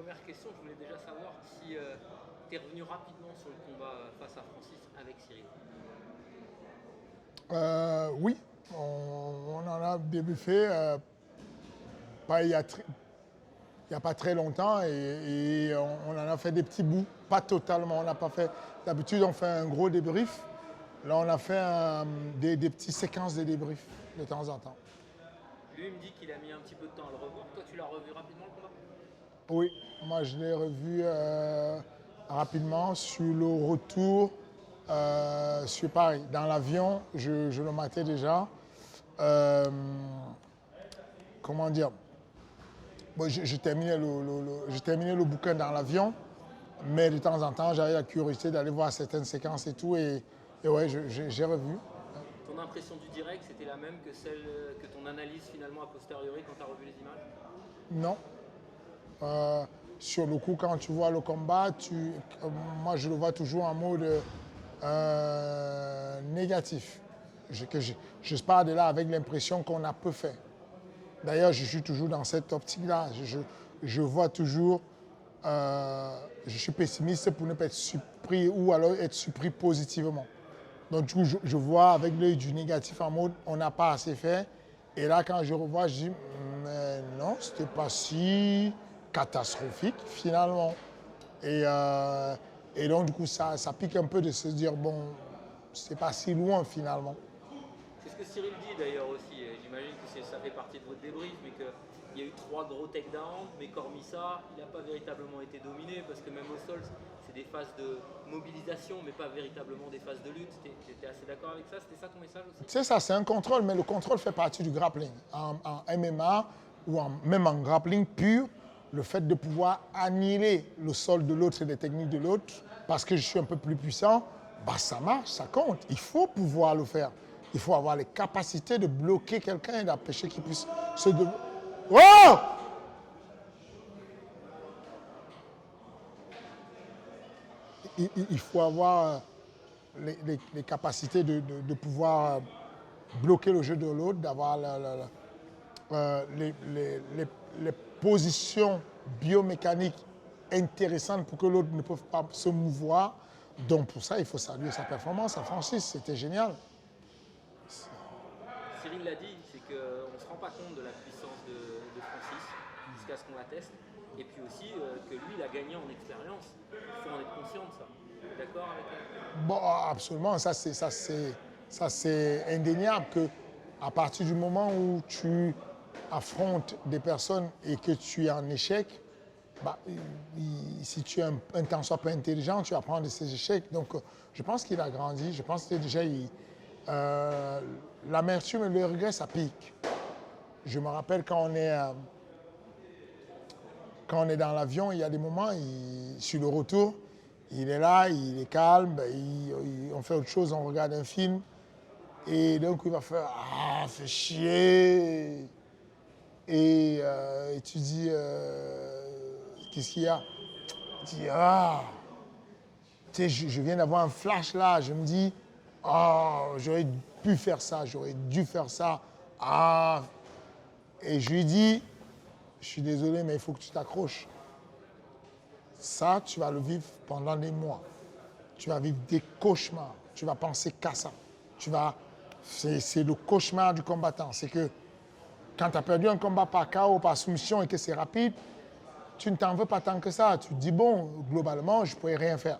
première question, je voulais déjà savoir si tu es revenu rapidement sur le combat face à Francis avec Cyril. Oui, on en a débriefé pas il y a pas très longtemps et on en a fait des petits bouts, pas totalement, on n'a pas fait. D'habitude, on fait un gros débrief. Là, on a fait des petites séquences de débrief de temps en temps. Lui, il me dit qu'il a mis un petit peu de temps à le revoir. Toi, tu l'as revu rapidement le combat? Oui, moi, je l'ai revu rapidement sur le retour sur Paris. Dans l'avion, je le matais déjà. Euh, comment dire? Bon, je terminais je terminais le bouquin dans l'avion, mais de temps en temps, j'avais la curiosité d'aller voir certaines séquences et tout. Et ouais, j'ai revu. Ton impression du direct, c'était la même que celle que ton analyse finalement a posteriori quand tu as revu les images? Non. Euh, sur le coup, quand tu vois le combat, moi, je le vois toujours en mode négatif. Je pars de là avec l'impression qu'on a peu fait. D'ailleurs, je suis toujours dans cette optique-là. Je vois toujours, je suis pessimiste pour ne pas être surpris ou alors être surpris positivement. Donc, du coup, je vois avec l'œil du négatif en mode on n'a pas assez fait. Et là, quand je revois, je dis mais non, c'était pas si catastrophique finalement. Et, euh, et donc, du coup, ça pique un peu de se dire bon, c'est pas si loin finalement. C'est ce que Cyril dit d'ailleurs aussi. Et j'imagine que ça fait partie de votre débrief, mais qu'il y a eu 3 gros takedowns, mais Cormissa, il n'a pas véritablement été dominé parce que même au sol, c'est des phases de mobilisation, mais pas véritablement des phases de lutte. Tu étais assez d'accord avec ça? C'était ça ton message aussi? Tu sais, ça, c'est un contrôle, mais le contrôle fait partie du grappling. En MMA ou même en grappling pur, le fait de pouvoir annihiler le sol de l'autre et les techniques de l'autre, parce que je suis un peu plus puissant, bah, ça marche, ça compte. Il faut pouvoir le faire. Il faut avoir les capacités de bloquer quelqu'un et d'empêcher qu'il puisse se... Oh! Il faut avoir les capacités de pouvoir bloquer le jeu de l'autre, d'avoir les positions biomécaniques intéressantes pour que l'autre ne peut pas se mouvoir. Donc pour ça, il faut saluer sa performance à Francis, c'était génial. Cyril l'a dit, c'est qu'on ne se rend pas compte de la puissance de Francis jusqu'à ce qu'on la teste. Et puis aussi que lui, il a gagné en expérience. Il faut en être conscient de ça. Tu es d'accord avec elle? Bon, absolument, ça c'est indéniable que à partir du moment où tu affrontes des personnes et que tu es en échec, bah, si tu es un tant soit peu intelligent, tu apprends de ces échecs. Donc, je pense qu'il a grandi. Je pense que déjà, l'amertume et le regret, ça pique. Je me rappelle quand on est dans l'avion, il y a des moments, sur le retour, il est là, il est calme, on fait autre chose, on regarde un film. Et donc, il va faire ah, fait chier. Et tu dis qu'est-ce qu'il y a? Tu dis ah, tu sais, je viens d'avoir un flash là. Je me dis oh, j'aurais pu faire ça, j'aurais dû faire ça. Ah, et je lui dis je suis désolé, mais il faut que tu t'accroches. Ça, tu vas le vivre pendant des mois. Tu vas vivre des cauchemars. Tu vas penser qu'à ça. C'est le cauchemar du combattant. C'est que quand tu as perdu un combat par KO, par soumission et que c'est rapide, tu ne t'en veux pas tant que ça. Tu te dis, bon, globalement, je ne pourrais rien faire.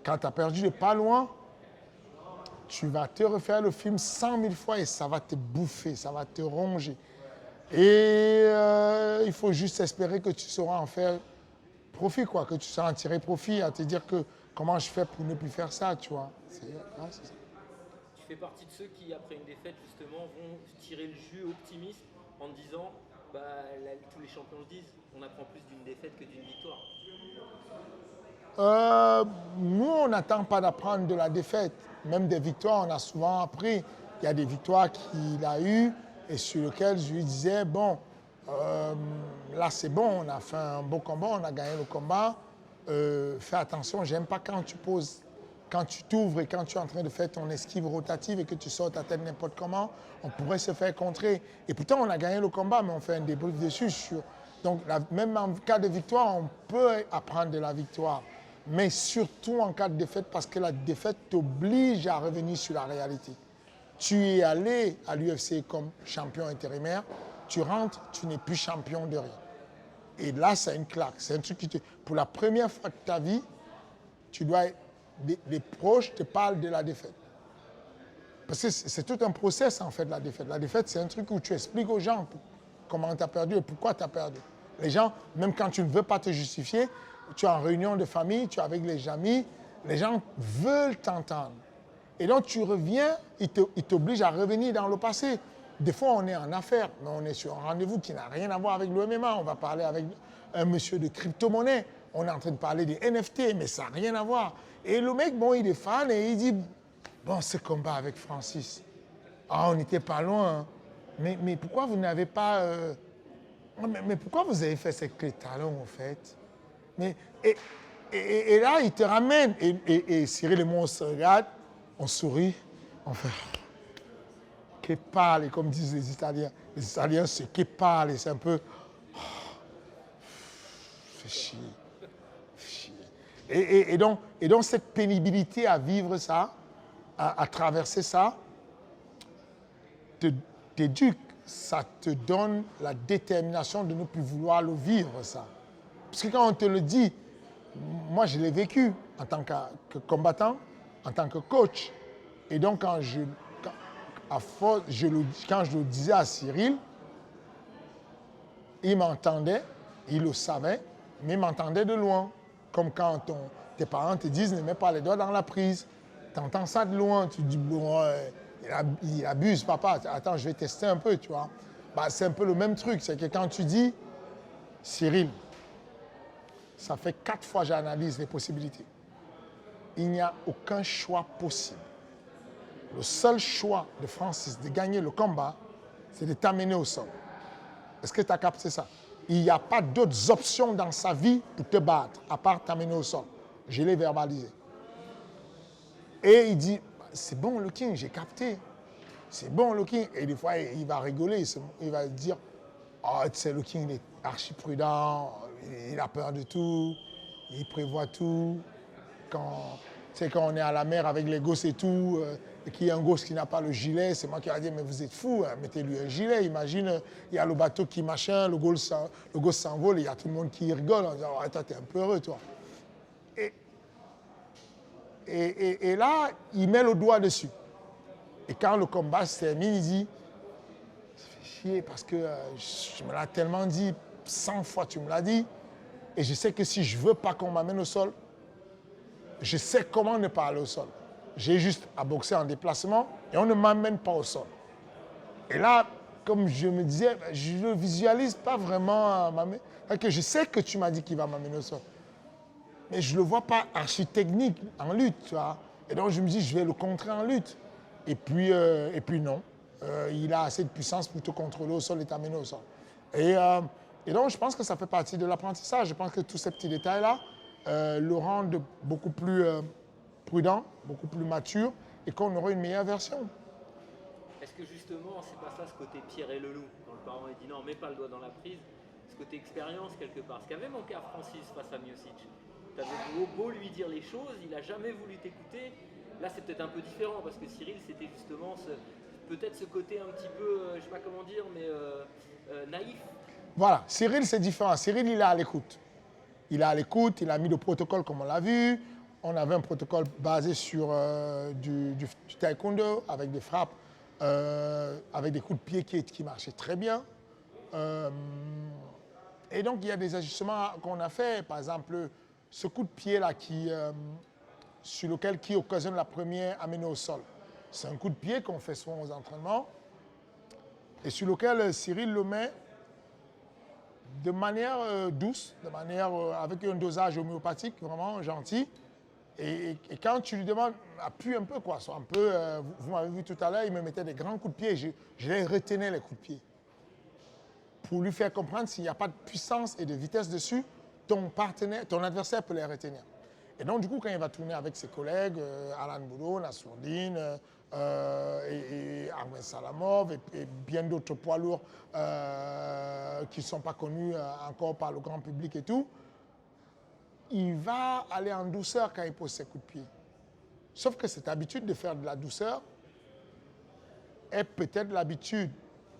Quand tu as perdu de pas loin, tu vas te refaire le film 100 000 fois et ça va te bouffer, ça va te ronger. Et il faut juste espérer que tu sauras en faire profit, quoi, que tu sauras en tirer profit, à te dire que comment je fais pour ne plus faire ça, tu vois. C'est ça. Tu fais partie de ceux qui, après une défaite, justement, vont tirer le jus optimiste en disant, bah, tous les champions le disent, on apprend plus d'une défaite que d'une victoire. Nous, on n'attend pas d'apprendre de la défaite. Même des victoires, on a souvent appris. Il y a des victoires qu'il a eues et sur lesquelles je lui disais, bon, là c'est bon, on a fait un beau combat, on a gagné le combat. Fais attention, j'aime pas quand tu poses, quand tu t'ouvres et quand tu es en train de faire ton esquive rotative et que tu sors ta tête n'importe comment, on pourrait se faire contrer. Et pourtant, on a gagné le combat, mais on fait un débrief dessus sur Donc, même en cas de victoire, on peut apprendre de la victoire. Mais surtout en cas de défaite, parce que la défaite t'oblige à revenir sur la réalité. Tu es allé à l'UFC comme champion intérimaire, tu rentres, tu n'es plus champion de rien. Et là, c'est une claque. C'est un truc qui te... Pour la première fois de ta vie, tu dois... Les proches te parlent de la défaite. Parce que c'est tout un process, en fait, la défaite. La défaite, c'est un truc où tu expliques aux gens comment tu as perdu et pourquoi tu as perdu. Les gens, même quand tu ne veux pas te justifier, tu es en réunion de famille, tu es avec les amis, les gens veulent t'entendre. Et donc, tu reviens, ils t'obligent à revenir dans le passé. Des fois, on est en affaires, mais on est sur un rendez-vous qui n'a rien à voir avec le MMA. On va parler avec un monsieur de crypto-monnaie. On est en train de parler des NFT, mais ça n'a rien à voir. Et le mec, bon, il est fan et il dit, bon, ce combat avec Francis, ah, on n'était pas loin. Hein. Mais pourquoi vous n'avez pas... Mais pourquoi vous avez fait cette clé de talon, en fait? Et là, il te ramène. Et Cyril et moi, on se regarde, on sourit, on fait... Que parle, comme disent les Italiens. Les Italiens, c'est que parle, c'est un peu... Fais chier. Et donc, cette pénibilité à vivre ça, à traverser ça, t'éduque. Ça te donne la détermination de ne plus vouloir le vivre, ça. Parce que quand on te le dit, moi, je l'ai vécu en tant que combattant, en tant que coach. Et donc, quand je le disais à Cyril, il m'entendait, il le savait, mais il m'entendait de loin. Comme quand tes parents te disent, ne mets pas les doigts dans la prise. Tu entends ça de loin, tu te dis, bon, il abuse, papa, attends, je vais tester un peu, tu vois. Bah, c'est un peu le même truc, c'est que quand tu dis, Cyril, ça fait 4 fois que j'analyse les possibilités. Il n'y a aucun choix possible. Le seul choix de Francis de gagner le combat, c'est de t'amener au sol. Est-ce que tu as capté ça? Il n'y a pas d'autres options dans sa vie pour te battre, à part t'amener au sol. Je l'ai verbalisé. Et il dit, c'est bon, le King, j'ai capté. C'est bon, le King. Et des fois, il va rigoler, il va dire, oh, tu sais, le King, il est archi prudent, il a peur de tout, il prévoit tout. Quand on est à la mer avec les gosses et tout, et qu'il y a un gosse qui n'a pas le gilet, c'est moi qui ai dit, mais vous êtes fou, hein, mettez-lui un gilet. Imagine, il y a le bateau qui machin, le gosse s'envole, il y a tout le monde qui rigole en disant, oh, toi, t'es un peu heureux, toi. Et là, il met le doigt dessus. Et quand le combat se termine, il dit, ça fait chier parce que je me l'ai tellement dit, 100 fois tu me l'as dit, et je sais que si je ne veux pas qu'on m'amène au sol, je sais comment ne pas aller au sol. J'ai juste à boxer en déplacement et on ne m'amène pas au sol. Et là, comme je me disais, je ne visualise pas vraiment m'amener. Parce que je sais que tu m'as dit qu'il va m'amener au sol. Mais je ne le vois pas archi technique en lutte, tu vois. Et donc je me dis, je vais le contrer en lutte. Et puis non. Il a assez de puissance pour te contrôler au sol et t'amener au sol. Et donc je pense que ça fait partie de l'apprentissage. Je pense que tous ces petits détails-là le rendent beaucoup plus prudent, beaucoup plus mature et qu'on aura une meilleure version. Est-ce que justement, c'est pas ça ce côté Pierre et le loup, quand le parent a dit non, mets pas le doigt dans la prise, ce côté expérience quelque part, ce qu'avait manqué à Francis face à Miocic. Tu avais beau lui dire les choses, il n'a jamais voulu t'écouter. Là, c'est peut-être un peu différent parce que Cyril, c'était justement peut-être ce côté un petit peu, je ne sais pas comment dire, mais naïf. Voilà, Cyril, c'est différent. Cyril, il est à l'écoute. Il est à l'écoute, il a mis le protocole comme on l'a vu. On avait un protocole basé sur du taekwondo avec des frappes, avec des coups de pied qui marchaient très bien. Et donc, il y a des ajustements qu'on a fait. Par exemple, ce coup de pied-là sur lequel qui occasionne la première amenée au sol. C'est un coup de pied qu'on fait souvent aux entraînements et sur lequel Cyril le met de manière douce, de manière avec un dosage homéopathique vraiment gentil. Et quand tu lui demandes, appuie un peu, quoi, soit un peu, vous m'avez vu tout à l'heure, il me mettait des grands coups de pied, je les retenais les coups de pied. Pour lui faire comprendre s'il n'y a pas de puissance et de vitesse dessus, ton adversaire peut les retenir. Et donc, du coup, quand il va tourner avec ses collègues, Alan Boudreau, Nassourdine, et Ahmed Salamov, et bien d'autres poids lourds qui ne sont pas connus encore par le grand public et tout, il va aller en douceur quand il pose ses coups de pied. Sauf que cette habitude de faire de la douceur est peut-être l'habitude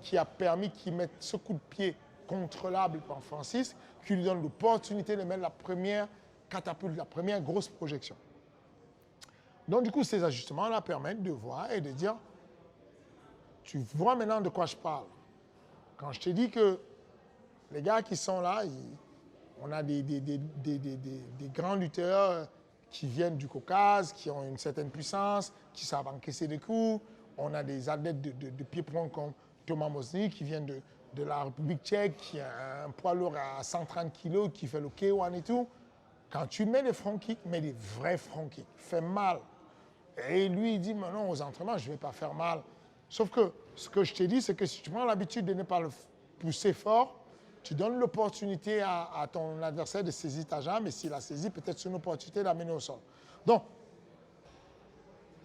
qui a permis qu'il mette ce coup de pied contrôlable par Francis, qui lui donne l'opportunité de mettre la première catapulte, la première grosse projection. Donc, du coup, ces ajustements-là permettent de voir et de dire, tu vois maintenant de quoi je parle. Quand je te dis que les gars qui sont là, on a des grands lutteurs qui viennent du Caucase, qui ont une certaine puissance, qui savent encaisser des coups. On a des athlètes de pied-point comme Thomas Mosny qui vient de la République tchèque, qui a un poids lourd à 130 kg, qui fait le K1 et tout. Quand tu mets des front kicks, mets des vrais front kicks. Fait mal. Et lui, il dit, mais non, aux entraînements, je ne vais pas faire mal. Sauf que ce que je t'ai dit, c'est que si tu prends l'habitude de ne pas le pousser fort, tu donnes l'opportunité à ton adversaire de saisir ta jambe, et s'il a saisi, peut-être c'est une opportunité d'amener au sol. Donc,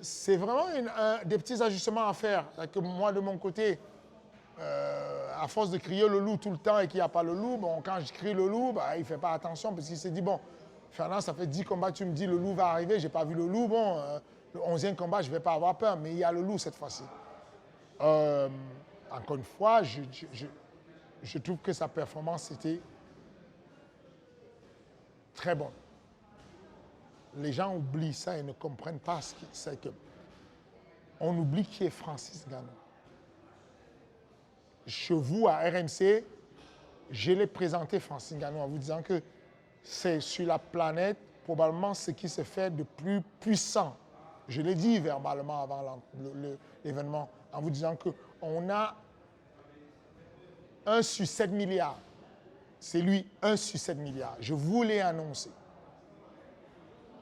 c'est vraiment des petits ajustements à faire. Que moi, de mon côté, à force de crier le loup tout le temps et qu'il n'y a pas le loup, bon, quand je crie le loup, bah, il ne fait pas attention parce qu'il s'est dit, bon, Fernand, ça fait 10 combats, tu me dis le loup va arriver, je n'ai pas vu le loup, bon, le 11e combat, je ne vais pas avoir peur, mais il y a le loup cette fois-ci. Encore une fois, je trouve que sa performance était très bonne. Les gens oublient ça et ne comprennent pas ce que c'est que. On oublie qui est Francis Ngannou. Chez vous, à RMC, je l'ai présenté Francis Ngannou en vous disant que c'est sur la planète probablement ce qui se fait de plus puissant. Je l'ai dit verbalement avant l'événement en vous disant qu'on a 1 sur 7 milliards. C'est lui, 1 sur 7 milliards. Je vous l'ai annoncé.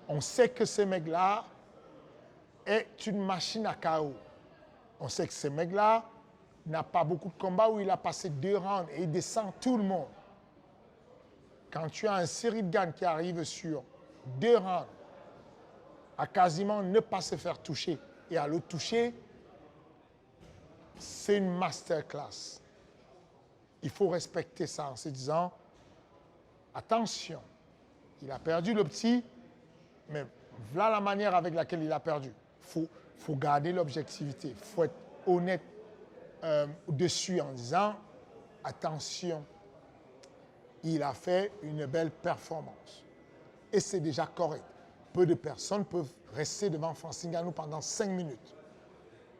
On sait que ce mec-là est une machine à KO. On sait que ce mec-là n'a pas beaucoup de combats où il a passé 2 rounds et il descend tout le monde. Quand tu as un Cyril Gane qui arrive sur 2 rounds, à quasiment ne pas se faire toucher et à le toucher, c'est une masterclass. Il faut respecter ça en se disant, attention, il a perdu le petit, mais voilà la manière avec laquelle il a perdu. Il faut garder l'objectivité, il faut être honnête dessus en disant, attention, il a fait une belle performance. Et c'est déjà correct. Peu de personnes peuvent rester devant Francis Ngannou pendant 5 minutes.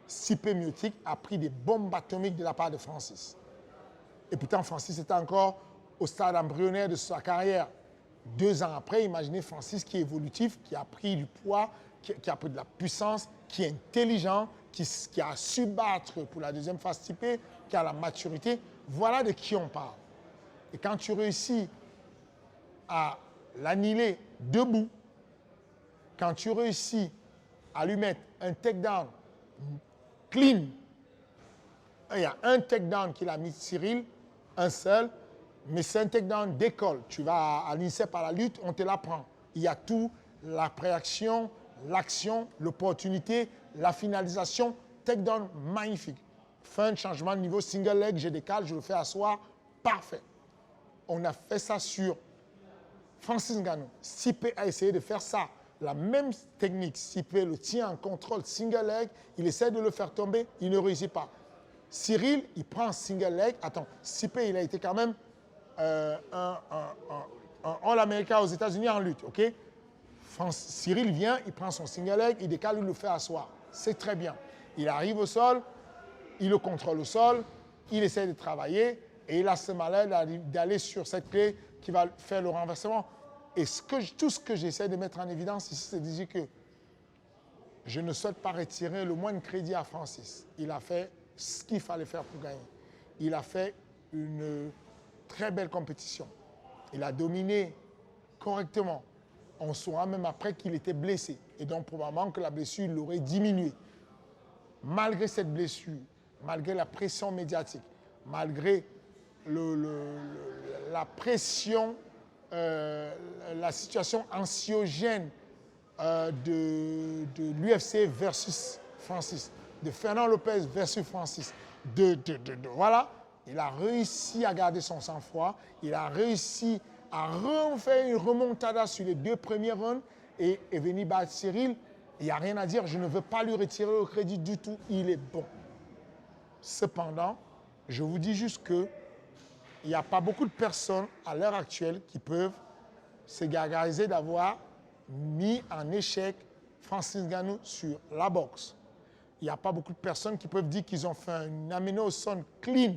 Stipe Miocic a pris des bombes atomiques de la part de Francis. Et pourtant, Francis était encore au stade embryonnaire de sa carrière. 2 ans après, imaginez Francis qui est évolutif, qui a pris du poids, qui a pris de la puissance, qui est intelligent, qui a su battre pour la deuxième phase Stipe, qui a la maturité. Voilà de qui on parle. Et quand tu réussis à l'annihiler debout, quand tu réussis à lui mettre un takedown clean, il y a un takedown qu'il a mis Cyril, un seul, mais c'est un takedown d'école. Tu vas à l'INSEP à la lutte, on te l'apprend. Il y a tout, la préaction, l'action, l'opportunité, la finalisation, takedown magnifique. Fin de changement de niveau, single leg, je décale, je le fais asseoir, parfait. On a fait ça sur Francis Ngannou. Stipe a essayé de faire ça. La même technique, Stipe le tient en contrôle, single leg, il essaie de le faire tomber, il ne réussit pas. Cyril, il prend un single leg. Attends, Stipe, il a été quand même un All-America aux États-Unis en lutte, ok? Cyril vient, il prend son single leg, il décale, il le fait asseoir. C'est très bien. Il arrive au sol, il le contrôle au sol, il essaie de travailler et il a ce malheur d'aller sur cette clé qui va faire le renversement. Et tout ce que j'essaie de mettre en évidence ici, c'est de dire que je ne souhaite pas retirer le moins de crédit à Francis. Il a fait ce qu'il fallait faire pour gagner. Il a fait une très belle compétition. Il a dominé correctement. On saura même après qu'il était blessé. Et donc probablement que la blessure l'aurait diminué. Malgré cette blessure, malgré la pression médiatique, malgré la pression, la situation anxiogène de l'UFC versus Francis, de Fernand Lopez versus Francis, voilà, il a réussi à garder son sang-froid, il a réussi à refaire une remontada sur les 2 premiers rounds et venir battre Cyril. Il n'y a rien à dire, je ne veux pas lui retirer le crédit du tout, il est bon. Cependant, je vous dis juste que il n'y a pas beaucoup de personnes à l'heure actuelle qui peuvent se gargariser d'avoir mis en échec Francis Ngannou sur la boxe. Il n'y a pas beaucoup de personnes qui peuvent dire qu'ils ont fait un ameno son clean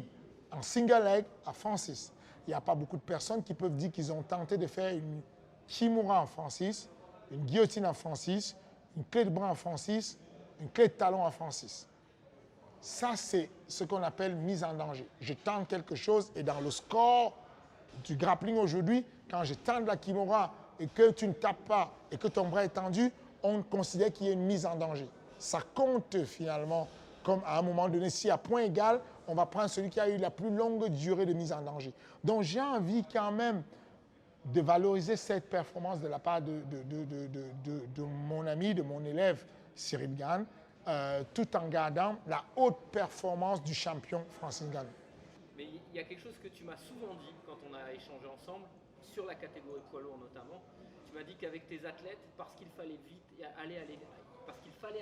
en single leg à Francis. Il n'y a pas beaucoup de personnes qui peuvent dire qu'ils ont tenté de faire une kimura en Francis, une guillotine en Francis, une clé de bras en Francis, une clé de talon en Francis. Ça, c'est ce qu'on appelle mise en danger. Je tente quelque chose et dans le score du grappling aujourd'hui, quand je tente la kimura et que tu ne tapes pas et que ton bras est tendu, on considère qu'il y a une mise en danger. Ça compte finalement comme à un moment donné, si à point égal, on va prendre celui qui a eu la plus longue durée de mise en danger. Donc j'ai envie quand même de valoriser cette performance de la part de mon ami, de mon élève Cyril Gane, tout en gardant la haute performance du champion Francis Ngannou. Mais il y a quelque chose que tu m'as souvent dit quand on a échangé ensemble, sur la catégorie poids lourd notamment. Tu m'as dit qu'avec tes athlètes, parce qu'il fallait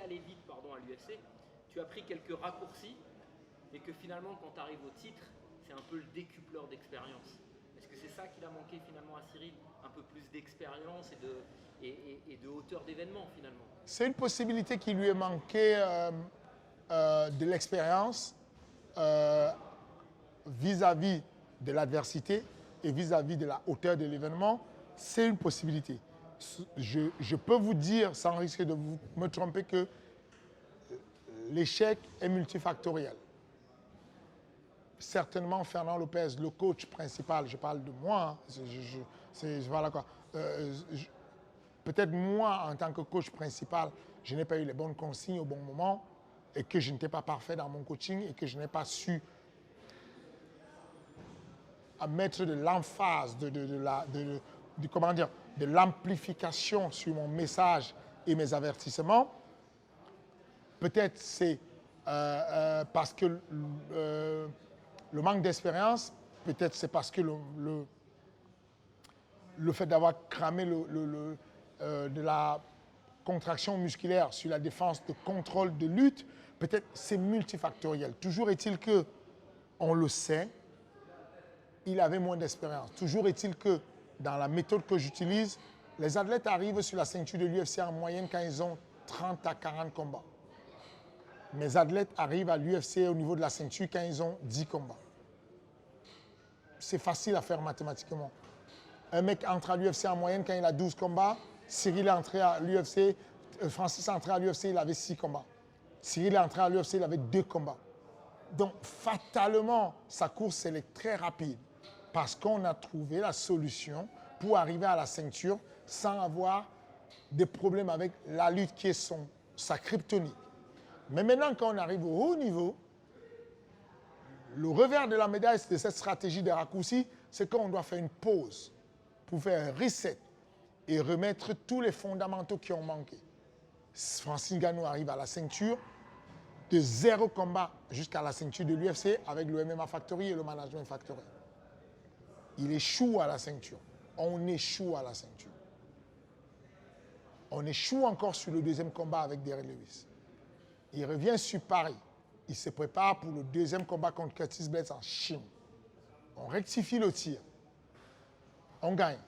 aller vite à l'UFC, tu as pris quelques raccourcis et que finalement quand tu arrives au titre, c'est un peu le décupleur d'expérience. Est-ce que c'est ça qu'il a manqué finalement à Cyril? Un peu plus d'expérience et de hauteur d'événement finalement? C'est une possibilité qui lui est manquée de l'expérience vis-à-vis de l'adversité et vis-à-vis de la hauteur de l'événement. C'est une possibilité. Je peux vous dire, sans risquer de me tromper, que l'échec est multifactoriel. Certainement, Fernand Lopez, le coach principal, je parle de moi, voilà quoi. Peut-être moi, en tant que coach principal, je n'ai pas eu les bonnes consignes au bon moment et que je n'étais pas parfait dans mon coaching et que je n'ai pas su mettre de l'emphase, de l'amplification sur mon message et mes avertissements. Peut-être c'est parce que le manque d'expérience, peut-être c'est parce que le fait d'avoir cramé de la contraction musculaire sur la défense de contrôle de lutte, peut-être c'est multifactoriel. Toujours est-il que, on le sait, il avait moins d'expérience. Toujours est-il que, dans la méthode que j'utilise, les athlètes arrivent sur la ceinture de l'UFC en moyenne quand ils ont 30 à 40 combats. Mes athlètes arrivent à l'UFC au niveau de la ceinture quand ils ont 10 combats. C'est facile à faire mathématiquement. Un mec entre à l'UFC en moyenne quand il a 12 combats. Cyril est entré à l'UFC, Francis est entré à l'UFC, il avait 6 combats. Cyril est entré à l'UFC, il avait 2 combats. Donc, fatalement, sa course, elle est très rapide parce qu'on a trouvé la solution pour arriver à la ceinture sans avoir des problèmes avec la lutte qui est sa kryptonite. Mais maintenant, quand on arrive au haut niveau, le revers de la médaille de cette stratégie de raccourci, c'est qu'on doit faire une pause pour faire un reset et remettre tous les fondamentaux qui ont manqué. Francis Ngannou arrive à la ceinture, de 0 combat jusqu'à la ceinture de l'UFC avec le MMA Factory et le Management Factory. Il échoue à la ceinture. On échoue à la ceinture. On échoue encore sur le deuxième combat avec Derrick Lewis. Il revient sur Paris. Il se prépare pour le deuxième combat contre Curtis Blades en Chine. On rectifie le tir. On gagne.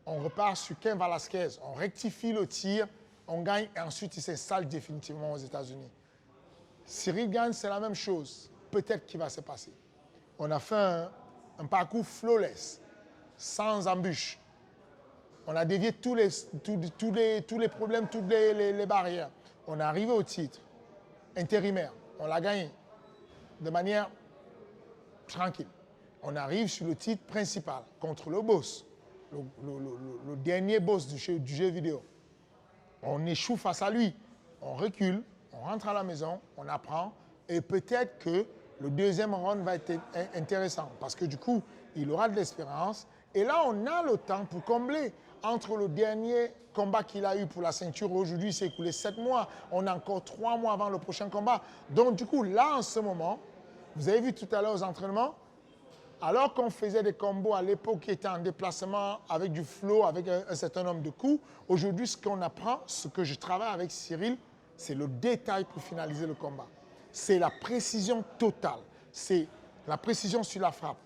On repart sur Cain Velasquez. On rectifie le tir. On gagne et ensuite il s'installe définitivement aux États-Unis. Cyril Gane, c'est la même chose. Peut-être qu'il va se passer. On a fait un parcours flawless, sans embûches. On a dévié tous les problèmes, toutes les barrières. On est arrivé au titre intérimaire. On l'a gagné de manière tranquille. On arrive sur le titre principal contre le boss, le dernier boss du jeu vidéo. On échoue face à lui. On recule, on rentre à la maison, on apprend et peut-être que le deuxième round va être intéressant parce que du coup, il aura de l'expérience Et là, on a le temps pour combler. Entre le dernier combat qu'il a eu pour la ceinture, aujourd'hui, il s'est écoulé 7 mois. On a encore 3 mois avant le prochain combat. Donc, du coup, là, en ce moment, vous avez vu tout à l'heure aux entraînements, alors qu'on faisait des combos à l'époque qui étaient en déplacement avec du flow, avec un certain nombre de coups, aujourd'hui, ce qu'on apprend, ce que je travaille avec Cyril, c'est le détail pour finaliser le combat. C'est la précision totale. C'est la précision sur la frappe,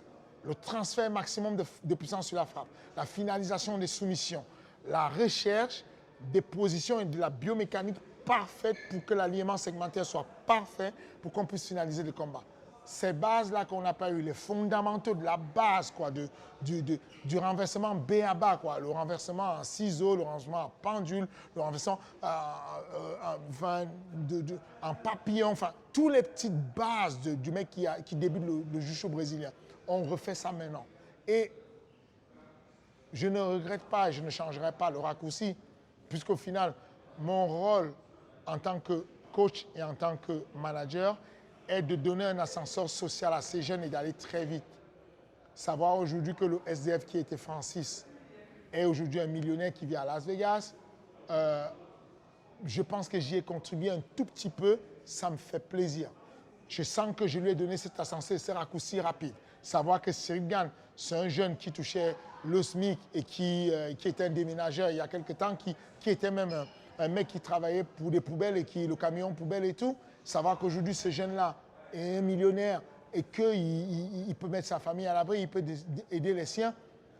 le transfert maximum de puissance sur la frappe, la finalisation des soumissions, la recherche des positions et de la biomécanique parfaite pour que l'alignement segmentaire soit parfait pour qu'on puisse finaliser le combat. Ces bases-là qu'on n'a pas eu, les fondamentaux de la base, quoi, du renversement B à bas, quoi, le renversement en ciseaux, le renversement en pendule, le renversement en papillon, enfin, toutes les petites bases du mec qui débute le jiu-jitsu brésilien. On refait ça maintenant. Et je ne regrette pas et je ne changerai pas le raccourci, puisqu'au final, mon rôle en tant que coach et en tant que manager est de donner un ascenseur social à ces jeunes et d'aller très vite. Savoir aujourd'hui que le SDF qui était Francis est aujourd'hui un millionnaire qui vit à Las Vegas, je pense que j'y ai contribué un tout petit peu, ça me fait plaisir. Je sens que je lui ai donné cet ascenseur, ce raccourci rapide. Savoir que Cyril Gane, c'est un jeune qui touchait le SMIC et qui était un déménageur il y a quelque temps, qui était même un mec qui travaillait pour des poubelles et le camion poubelle et tout. Savoir qu'aujourd'hui, ce jeune-là est un millionnaire et qu'il peut mettre sa famille à l'abri, il peut aider les siens,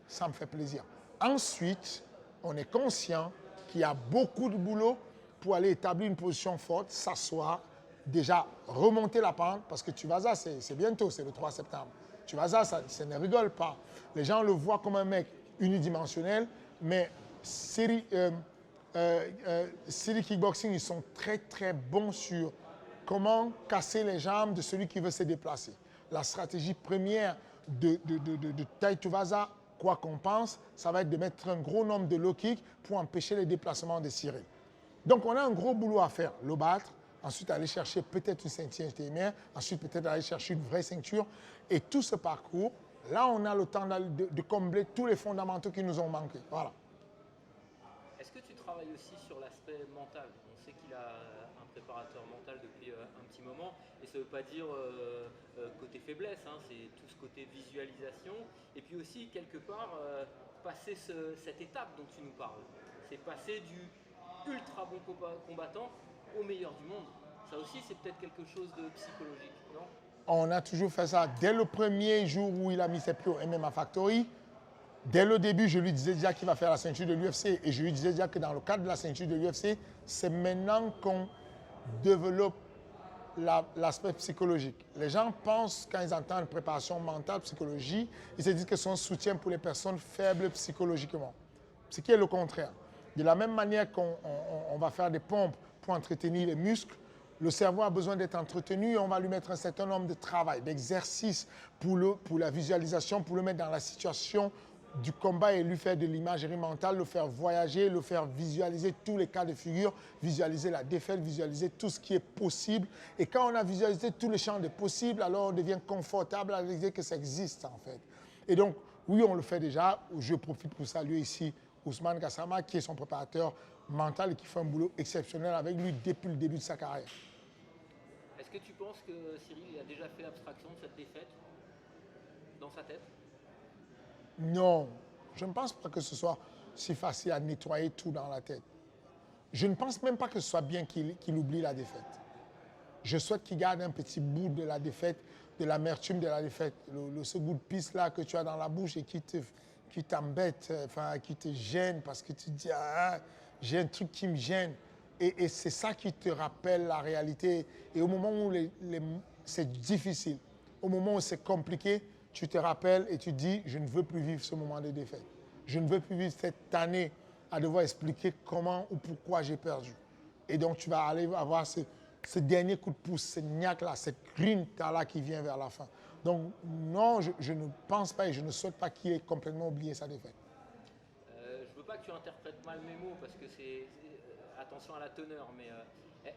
ça me fait plaisir. Ensuite, on est conscient qu'il y a beaucoup de boulot pour aller établir une position forte, s'asseoir, déjà remonter la pente, parce que Tuivasa, c'est bientôt, c'est le 3 septembre. Tuivasa, ça ne rigole pas. Les gens le voient comme un mec unidimensionnel, mais City Kickboxing, ils sont très très bons sur comment casser les jambes de celui qui veut se déplacer. La stratégie première de Tai Tuivasa, quoi qu'on pense, ça va être de mettre un gros nombre de low kicks pour empêcher les déplacements de Cyril. Donc on a un gros boulot à faire, le battre, ensuite aller chercher peut-être une ceinture intérimaire, ensuite peut-être aller chercher une vraie ceinture. Et tout ce parcours, là on a le temps de combler tous les fondamentaux qui nous ont manqué. Voilà. Est-ce que tu travailles aussi sur l'aspect mental? On sait qu'il a un préparateur mental depuis un petit moment, et ça ne veut pas dire côté faiblesse, hein, c'est tout ce côté visualisation, et puis aussi quelque part passer cette étape dont tu nous parles. C'est passer du ultra bon combattant au meilleur du monde. Ça aussi, c'est peut-être quelque chose de psychologique, non? On a toujours fait ça. Dès le premier jour où il a mis ses pieds au MMA Factory, dès le début, je lui disais déjà qu'il va faire la ceinture de l'UFC. Et je lui disais déjà que dans le cadre de la ceinture de l'UFC, c'est maintenant qu'on développe l'aspect psychologique. Les gens pensent, quand ils entendent préparation mentale, psychologie, ils se disent que c'est un soutien pour les personnes faibles psychologiquement. Ce qui est le contraire. De la même manière qu'on va faire des pompes pour entretenir les muscles, le cerveau a besoin d'être entretenu et on va lui mettre un certain nombre de travail, d'exercices pour la visualisation, pour le mettre dans la situation du combat et lui faire de l'imagerie mentale, le faire voyager, le faire visualiser tous les cas de figure, visualiser la défaite, visualiser tout ce qui est possible. Et quand on a visualisé tous les champs des possibles, alors on devient confortable à l'idée que ça existe en fait. Et donc, oui, on le fait déjà. Je profite pour saluer ici Ousmane Gassama, qui est son préparateur mental et qui fait un boulot exceptionnel avec lui depuis le début de sa carrière. Est-ce que tu penses que Cyril a déjà fait abstraction de cette défaite dans sa tête? Non, je ne pense pas que ce soit si facile à nettoyer tout dans la tête. Je ne pense même pas que ce soit bien qu'il oublie la défaite. Je souhaite qu'il garde un petit bout de la défaite, de l'amertume de la défaite, ce goût de pisse là que tu as dans la bouche et qui t'embête, enfin, qui te gêne parce que tu te dis, ah, j'ai un truc qui me gêne. Et c'est ça qui te rappelle la réalité. Et au moment où c'est difficile, au moment où c'est compliqué, tu te rappelles et tu dis, je ne veux plus vivre ce moment de défaite. Je ne veux plus vivre cette année à devoir expliquer comment ou pourquoi j'ai perdu. Et donc, tu vas aller avoir ce dernier coup de pouce, ce niaque-là, cette grinta-là qui vient vers la fin. Donc, non, je ne pense pas et je ne souhaite pas qu'il ait complètement oublié sa défaite. Je ne veux pas que tu interprètes mal mes mots parce que c'est attention à la teneur, mais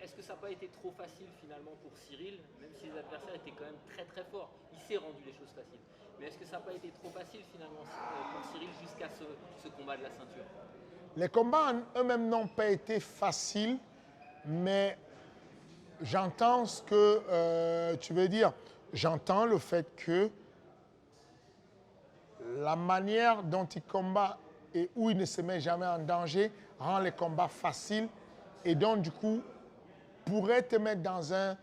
est-ce que ça n'a pas été trop facile finalement pour Cyril, même si les adversaires étaient quand même très très forts? Il s'est rendu les choses faciles. Mais est-ce que ça n'a pas été trop facile finalement pour Cyril jusqu'à ce combat de la ceinture? Les combats en eux-mêmes n'ont pas été faciles, mais j'entends ce que tu veux dire. J'entends le fait que la manière dont il combat et où il ne se met jamais en danger rend les combats faciles et donc du coup pourrait te mettre dans un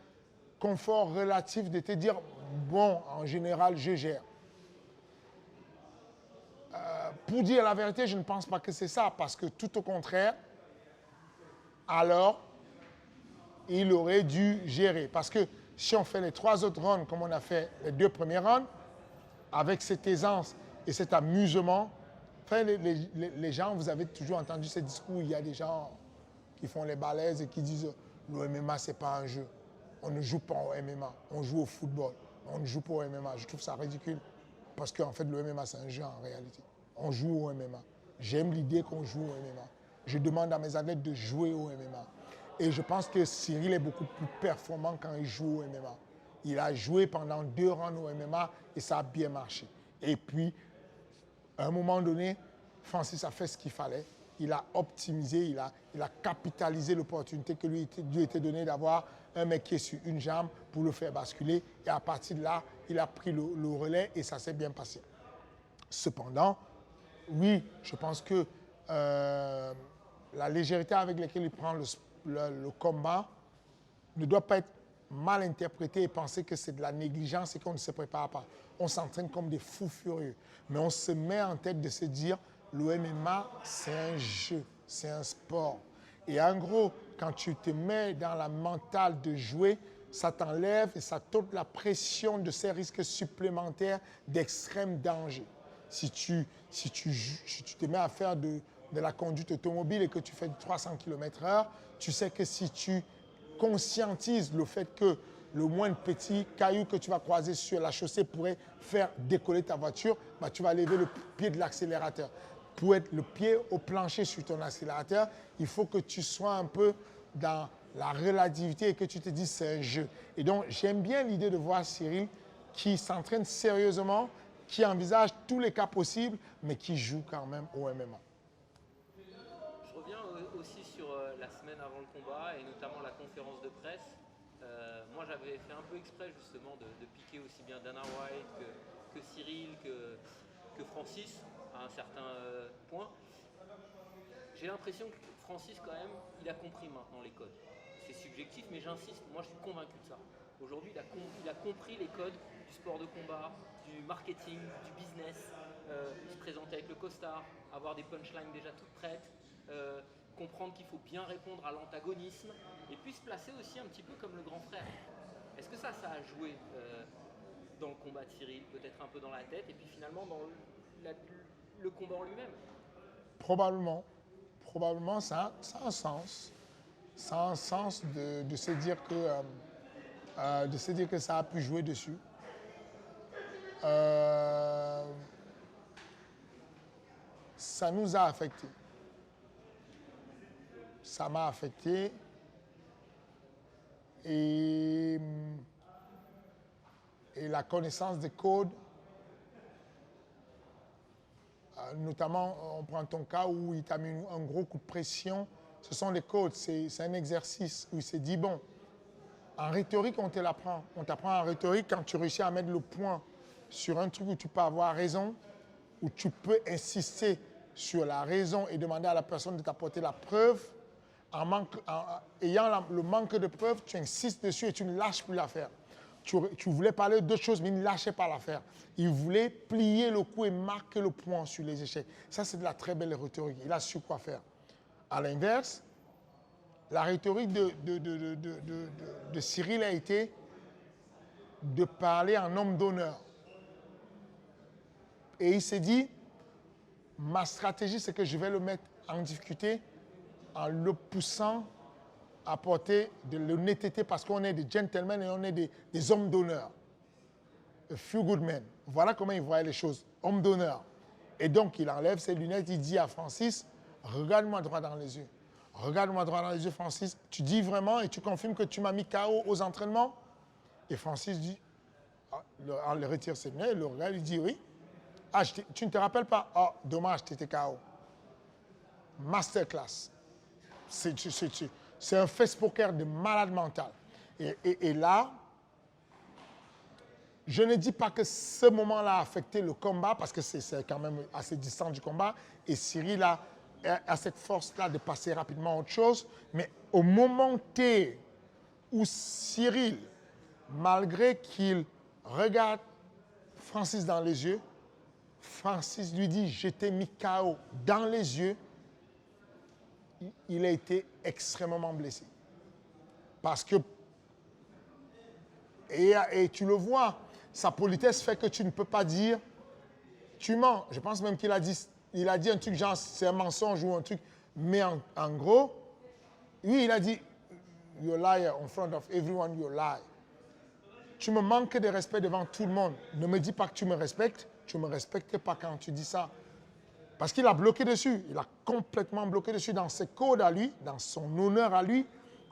confort relatif de te dire bon, en général, je gère. Pour dire la vérité, je ne pense pas que c'est ça parce que tout au contraire, alors il aurait dû gérer. Parce que si on fait les 3 autres rounds comme on a fait les 2 premiers rounds, avec cette aisance et cet amusement, enfin, les gens, vous avez toujours entendu ce discours, il y a des gens qui font les balaises et qui disent le MMA, ce n'est pas un jeu. On ne joue pas au MMA, on joue au football. On ne joue pas au MMA. Je trouve ça ridicule parce qu'en fait, le MMA, c'est un jeu en réalité. On joue au MMA. J'aime l'idée qu'on joue au MMA. Je demande à mes athlètes de jouer au MMA. Et je pense que Cyril est beaucoup plus performant quand il joue au MMA. Il a joué pendant 2 rounds au MMA et ça a bien marché. Et puis, à un moment donné, Francis a fait ce qu'il fallait. Il a optimisé, il a capitalisé l'opportunité que lui était donnée d'avoir un mec qui est sur une jambe pour le faire basculer. Et à partir de là, il a pris le relais et ça s'est bien passé. Cependant, oui, je pense que la légèreté avec laquelle il prend le combat ne doit pas être mal interprétée et penser que c'est de la négligence et qu'on ne se prépare pas. On s'entraîne comme des fous furieux. Mais on se met en tête de se dire, le MMA, c'est un jeu, c'est un sport. Et en gros, quand tu te mets dans la mentale de jouer, ça t'enlève et ça t'ôte la pression de ces risques supplémentaires d'extrême danger. Si tu te mets à faire de la conduite automobile et que tu fais du 300 km/h, tu sais que si tu conscientises le fait que le moindre petit caillou que tu vas croiser sur la chaussée pourrait faire décoller ta voiture, bah, tu vas lever le pied de l'accélérateur. Pour être le pied au plancher sur ton accélérateur, il faut que tu sois un peu dans la relativité et que tu te dises c'est un jeu. Et donc, j'aime bien l'idée de voir Cyril qui s'entraîne sérieusement, qui envisage tous les cas possibles, mais qui joue quand même au MMA. Je reviens aussi sur la semaine avant le combat et notamment la conférence de presse. Moi, j'avais fait un peu exprès justement de piquer aussi bien Dana White que Cyril, que Francis à un certain point. J'ai l'impression que Francis, quand même, il a compris maintenant les codes. C'est subjectif, mais j'insiste, moi je suis convaincu de ça. Aujourd'hui, il a compris les codes du sport de combat, du marketing, du business, se présenter avec le costard, avoir des punchlines déjà toutes prêtes, comprendre qu'il faut bien répondre à l'antagonisme, et puis se placer aussi un petit peu comme le grand frère. Est-ce que ça a joué dans le combat de Cyril, peut-être un peu dans la tête, et puis finalement dans le combat en lui-même? Probablement. Probablement, ça a un sens. Ça a un sens de se dire que ça a pu jouer dessus. Ça nous a affectés. Ça m'a affecté. Et la connaissance des codes, notamment, on prend ton cas où il t'a mis un gros coup de pression. Ce sont des codes, c'est un exercice où il s'est dit, bon, en rhétorique, on te l'apprend. On t'apprend en rhétorique quand tu réussis à mettre le point sur un truc où tu peux avoir raison, où tu peux insister sur la raison et demander à la personne de t'apporter la preuve. Ayant le manque de preuve, tu insistes dessus et tu ne lâches plus l'affaire. Tu voulais parler d'autre chose, mais il ne lâchait pas l'affaire. Il voulait plier le coup et marquer le point sur les échecs. Ça, c'est de la très belle rhétorique. Il a su quoi faire. À l'inverse, la rhétorique de Cyril a été de parler en homme d'honneur. Et il s'est dit, ma stratégie, c'est que je vais le mettre en difficulté en le poussant à porter de l'honnêteté parce qu'on est des gentlemen et on est des hommes d'honneur. A few good men. Voilà comment il voyait les choses. Homme d'honneur. Et donc, il enlève ses lunettes, il dit à Francis, regarde-moi droit dans les yeux. Regarde-moi droit dans les yeux, Francis. Tu dis vraiment et tu confirmes que tu m'as mis KO aux entraînements? Et Francis dit, on le retire ses lunettes, le regarde, il dit oui. Ah, tu ne te rappelles pas? Oh, dommage, tu étais KO. Masterclass. C'est un face poker de malade mental. Et là, je ne dis pas que ce moment-là a affecté le combat, parce que c'est quand même assez distant du combat. Et Cyril a cette force-là de passer rapidement à autre chose. Mais au moment T où Cyril, malgré qu'il regarde Francis dans les yeux, Francis lui dit « Je t'ai mis KO » dans les yeux, il a été extrêmement blessé. Parce que, et tu le vois, sa politesse fait que tu ne peux pas dire « Tu mens ». Je pense même qu'il a dit un truc genre « C'est un mensonge » ou un truc. Mais en gros, lui, il a dit « You're a liar in front of everyone, you're a liar ». Tu me manques de respect devant tout le monde. Ne me dis pas que tu me respectes. Tu ne me respectes pas quand tu dis ça. Parce qu'il a bloqué dessus. Il a complètement bloqué dessus dans ses codes à lui, dans son honneur à lui,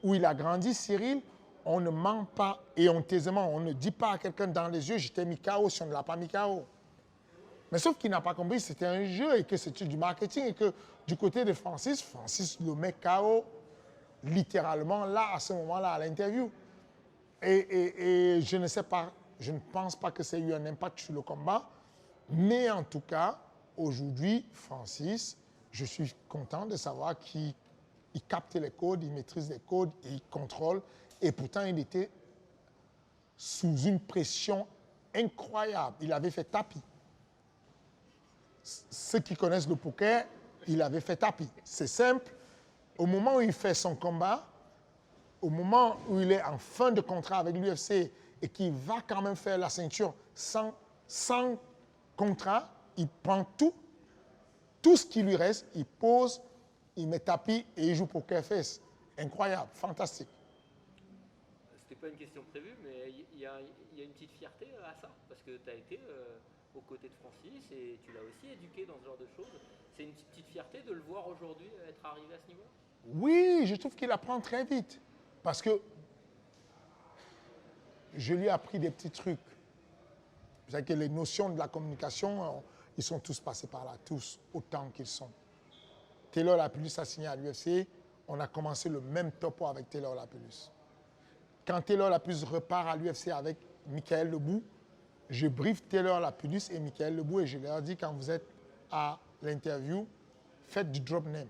où il a grandi, Cyril. On ne ment pas et honteusement. On ne dit pas à quelqu'un dans les yeux, je t'ai mis KO si on ne l'a pas mis KO. Mais sauf qu'il n'a pas compris que c'était un jeu et que c'était du marketing et que du côté de Francis, Francis le met KO littéralement là, à ce moment-là, à l'interview. Et je ne sais pas, je ne pense pas que ça ait eu un impact sur le combat. Mais en tout cas, aujourd'hui, Francis, je suis content de savoir qu'il capte les codes, il maîtrise les codes, il contrôle. Et pourtant, il était sous une pression incroyable. Il avait fait tapis. Ceux qui connaissent le poker, il avait fait tapis. C'est simple. Au moment où il fait son combat, au moment où il est en fin de contrat avec l'UFC et qu'il va quand même faire la ceinture sans contrat, il prend tout ce qui lui reste, il pose, il met tapis et il joue poker face. Incroyable, fantastique. C'était pas une question prévue, mais il y a une petite fierté à ça, parce que tu as été aux côtés de Francis et tu l'as aussi éduqué dans ce genre de choses. C'est une petite fierté de le voir aujourd'hui être arrivé à ce niveau-là? Oui, je trouve qu'il apprend très vite. Parce que je lui ai appris des petits trucs. Vous savez que les notions de la communication, ils sont tous passés par là, tous, autant qu'ils sont. Taylor Lapillus a signé à l'UFC, on a commencé le même topo avec Taylor Lapillus. Quand Taylor Lapillus repart à l'UFC avec Michael Lebou, je briefe Taylor Lapillus et Michael Lebou et je leur dis quand vous êtes à l'interview, faites du drop name.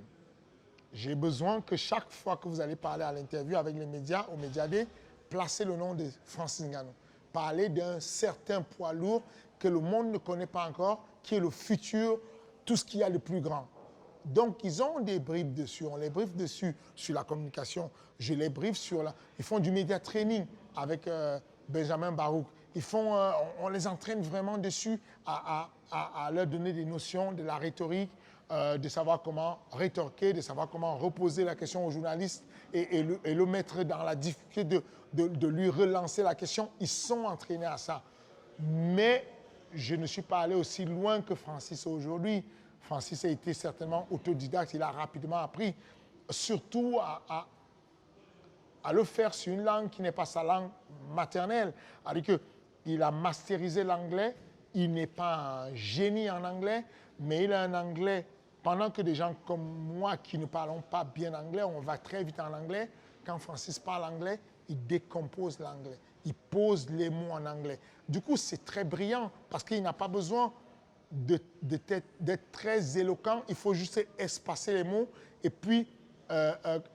J'ai besoin que chaque fois que vous allez parler à l'interview avec les médias, au Média Day, placez le nom de Francis Ngannou. Parlez d'un certain poids lourd que le monde ne connaît pas encore, qui est le futur, tout ce qu'il y a de plus grand. Donc, ils ont des briefs dessus. On les briefe dessus sur la communication. Je les briefe sur la... Ils font du média training avec Benjamin Barouk. On les entraîne vraiment dessus à leur donner des notions de la rhétorique, de savoir comment rétorquer, de savoir comment reposer la question aux journalistes et le mettre dans la difficulté de lui relancer la question. Ils sont entraînés à ça. Mais je ne suis pas allé aussi loin que Francis aujourd'hui. Francis a été certainement autodidacte, il a rapidement appris, surtout à le faire sur une langue qui n'est pas sa langue maternelle. C'est-à-dire qu'il a masterisé l'anglais, il n'est pas un génie en anglais, mais il a un anglais. Pendant que des gens comme moi qui ne parlons pas bien anglais, on va très vite en anglais. Quand Francis parle anglais, il décompose l'anglais. Il pose les mots en anglais. Du coup, c'est très brillant parce qu'il n'a pas besoin d'être très éloquent. Il faut juste espacer les mots et puis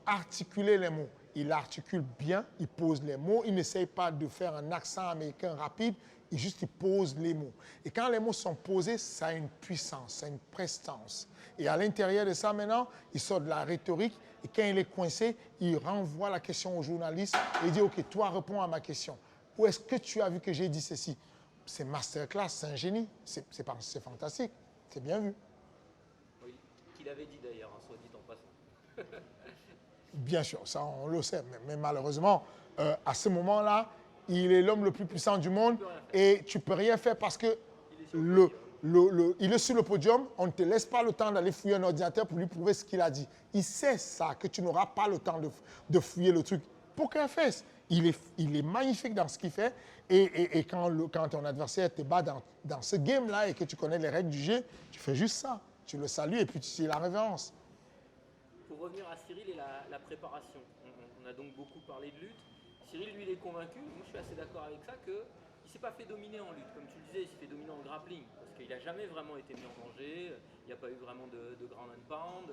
articuler les mots. Il articule bien, il pose les mots. Il n'essaye pas de faire un accent américain rapide. Il pose les mots. Et quand les mots sont posés, ça a une puissance, ça a une prestance. Et à l'intérieur de ça, maintenant, il sort de la rhétorique. Et quand il est coincé, il renvoie la question au journaliste et il dit « Ok, toi, réponds à ma question. Où est-ce que tu as vu que j'ai dit ceci ?» C'est masterclass, c'est un génie. C'est fantastique. C'est bien vu. Oui, qu'il avait dit d'ailleurs, hein, soit dit en passant. Bien sûr, ça on le sait. Mais malheureusement, à ce moment-là, il est l'homme le plus puissant du monde et tu ne peux rien faire parce que il est sur le podium, on ne te laisse pas le temps d'aller fouiller un ordinateur pour lui prouver ce qu'il a dit. Il sait ça, que tu n'auras pas le temps de fouiller le truc. Poker face, il est magnifique dans ce qu'il fait. Et quand ton adversaire te bat dans ce game-là et que tu connais les règles du jeu, tu fais juste ça. Tu le salues et puis tu sais la révérence. Pour revenir à Cyril et la préparation, on a donc beaucoup parlé de lutte. Cyril, lui, il est convaincu, moi je suis assez d'accord avec ça, qu'il ne s'est pas fait dominer en lutte. Comme tu le disais, il s'est fait dominer en grappling, parce qu'il n'a jamais vraiment été mis en danger, il n'y a pas eu vraiment de ground and pound.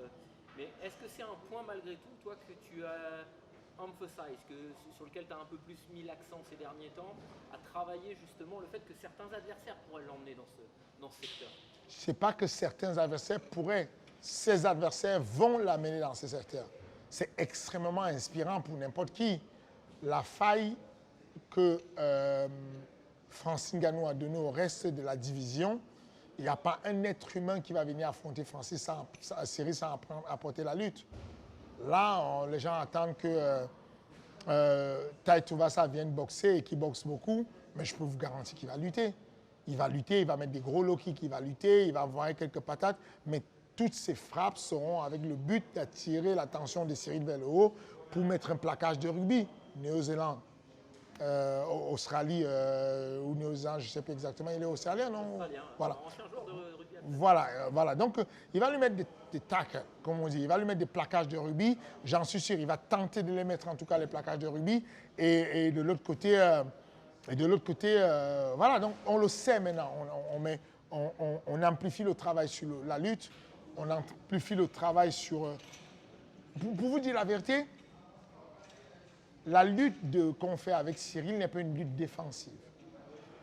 Mais est-ce que c'est un point malgré tout, toi, que tu as sur lequel tu as un peu plus mis l'accent ces derniers temps, à travailler justement le fait que certains adversaires pourraient l'emmener dans ce secteur? Ce n'est pas que certains adversaires pourraient, ces adversaires vont l'amener dans ce secteur. C'est extrêmement inspirant pour n'importe qui. La faille que Francine Ngannou a donnée au reste de la division, il n'y a pas un être humain qui va venir affronter Cyril sans apporter la lutte. Là, les gens attendent que Tai Tuivasa vienne boxer et qu'il boxe beaucoup, mais je peux vous garantir qu'il va lutter. Il va lutter, il va mettre des gros low kicks, il va lutter, il va envoyer quelques patates, mais toutes ses frappes seront avec le but d'attirer l'attention de Cyril vers le haut pour mettre un plaquage de rugby. Néo-Zélande, Australie ou Néo-Zélande, je ne sais plus exactement, il est australien, non? Australien, voilà. Ancien joueur de rugby. Voilà. Donc, il va lui mettre des tackles, comme on dit. Il va lui mettre des plaquages de rugby. J'en suis sûr, il va tenter de les mettre, en tout cas, les plaquages de rugby. Et de l'autre côté, voilà. Donc, on le sait maintenant. On amplifie le travail sur la lutte. On amplifie le travail sur... Pour vous dire la vérité, la lutte qu'on fait avec Cyril n'est pas une lutte défensive.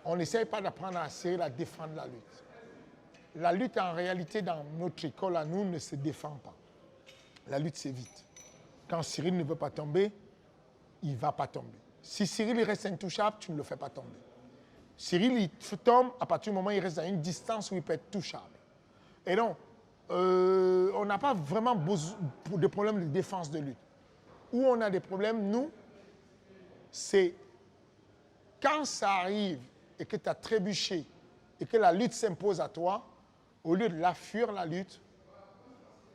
On n'essaye pas d'apprendre à Cyril à défendre la lutte. La lutte, en réalité, dans notre école, à nous, ne se défend pas. La lutte s'évite. Quand Cyril ne veut pas tomber, il ne va pas tomber. Si Cyril reste intouchable, tu ne le fais pas tomber. Cyril, il tombe à partir du moment où il reste à une distance où il peut être touchable. Et donc, on n'a pas vraiment de problème de défense de lutte. Où on a des problèmes, nous, c'est quand ça arrive et que tu as trébuché et que la lutte s'impose à toi, au lieu de la fuir, la lutte,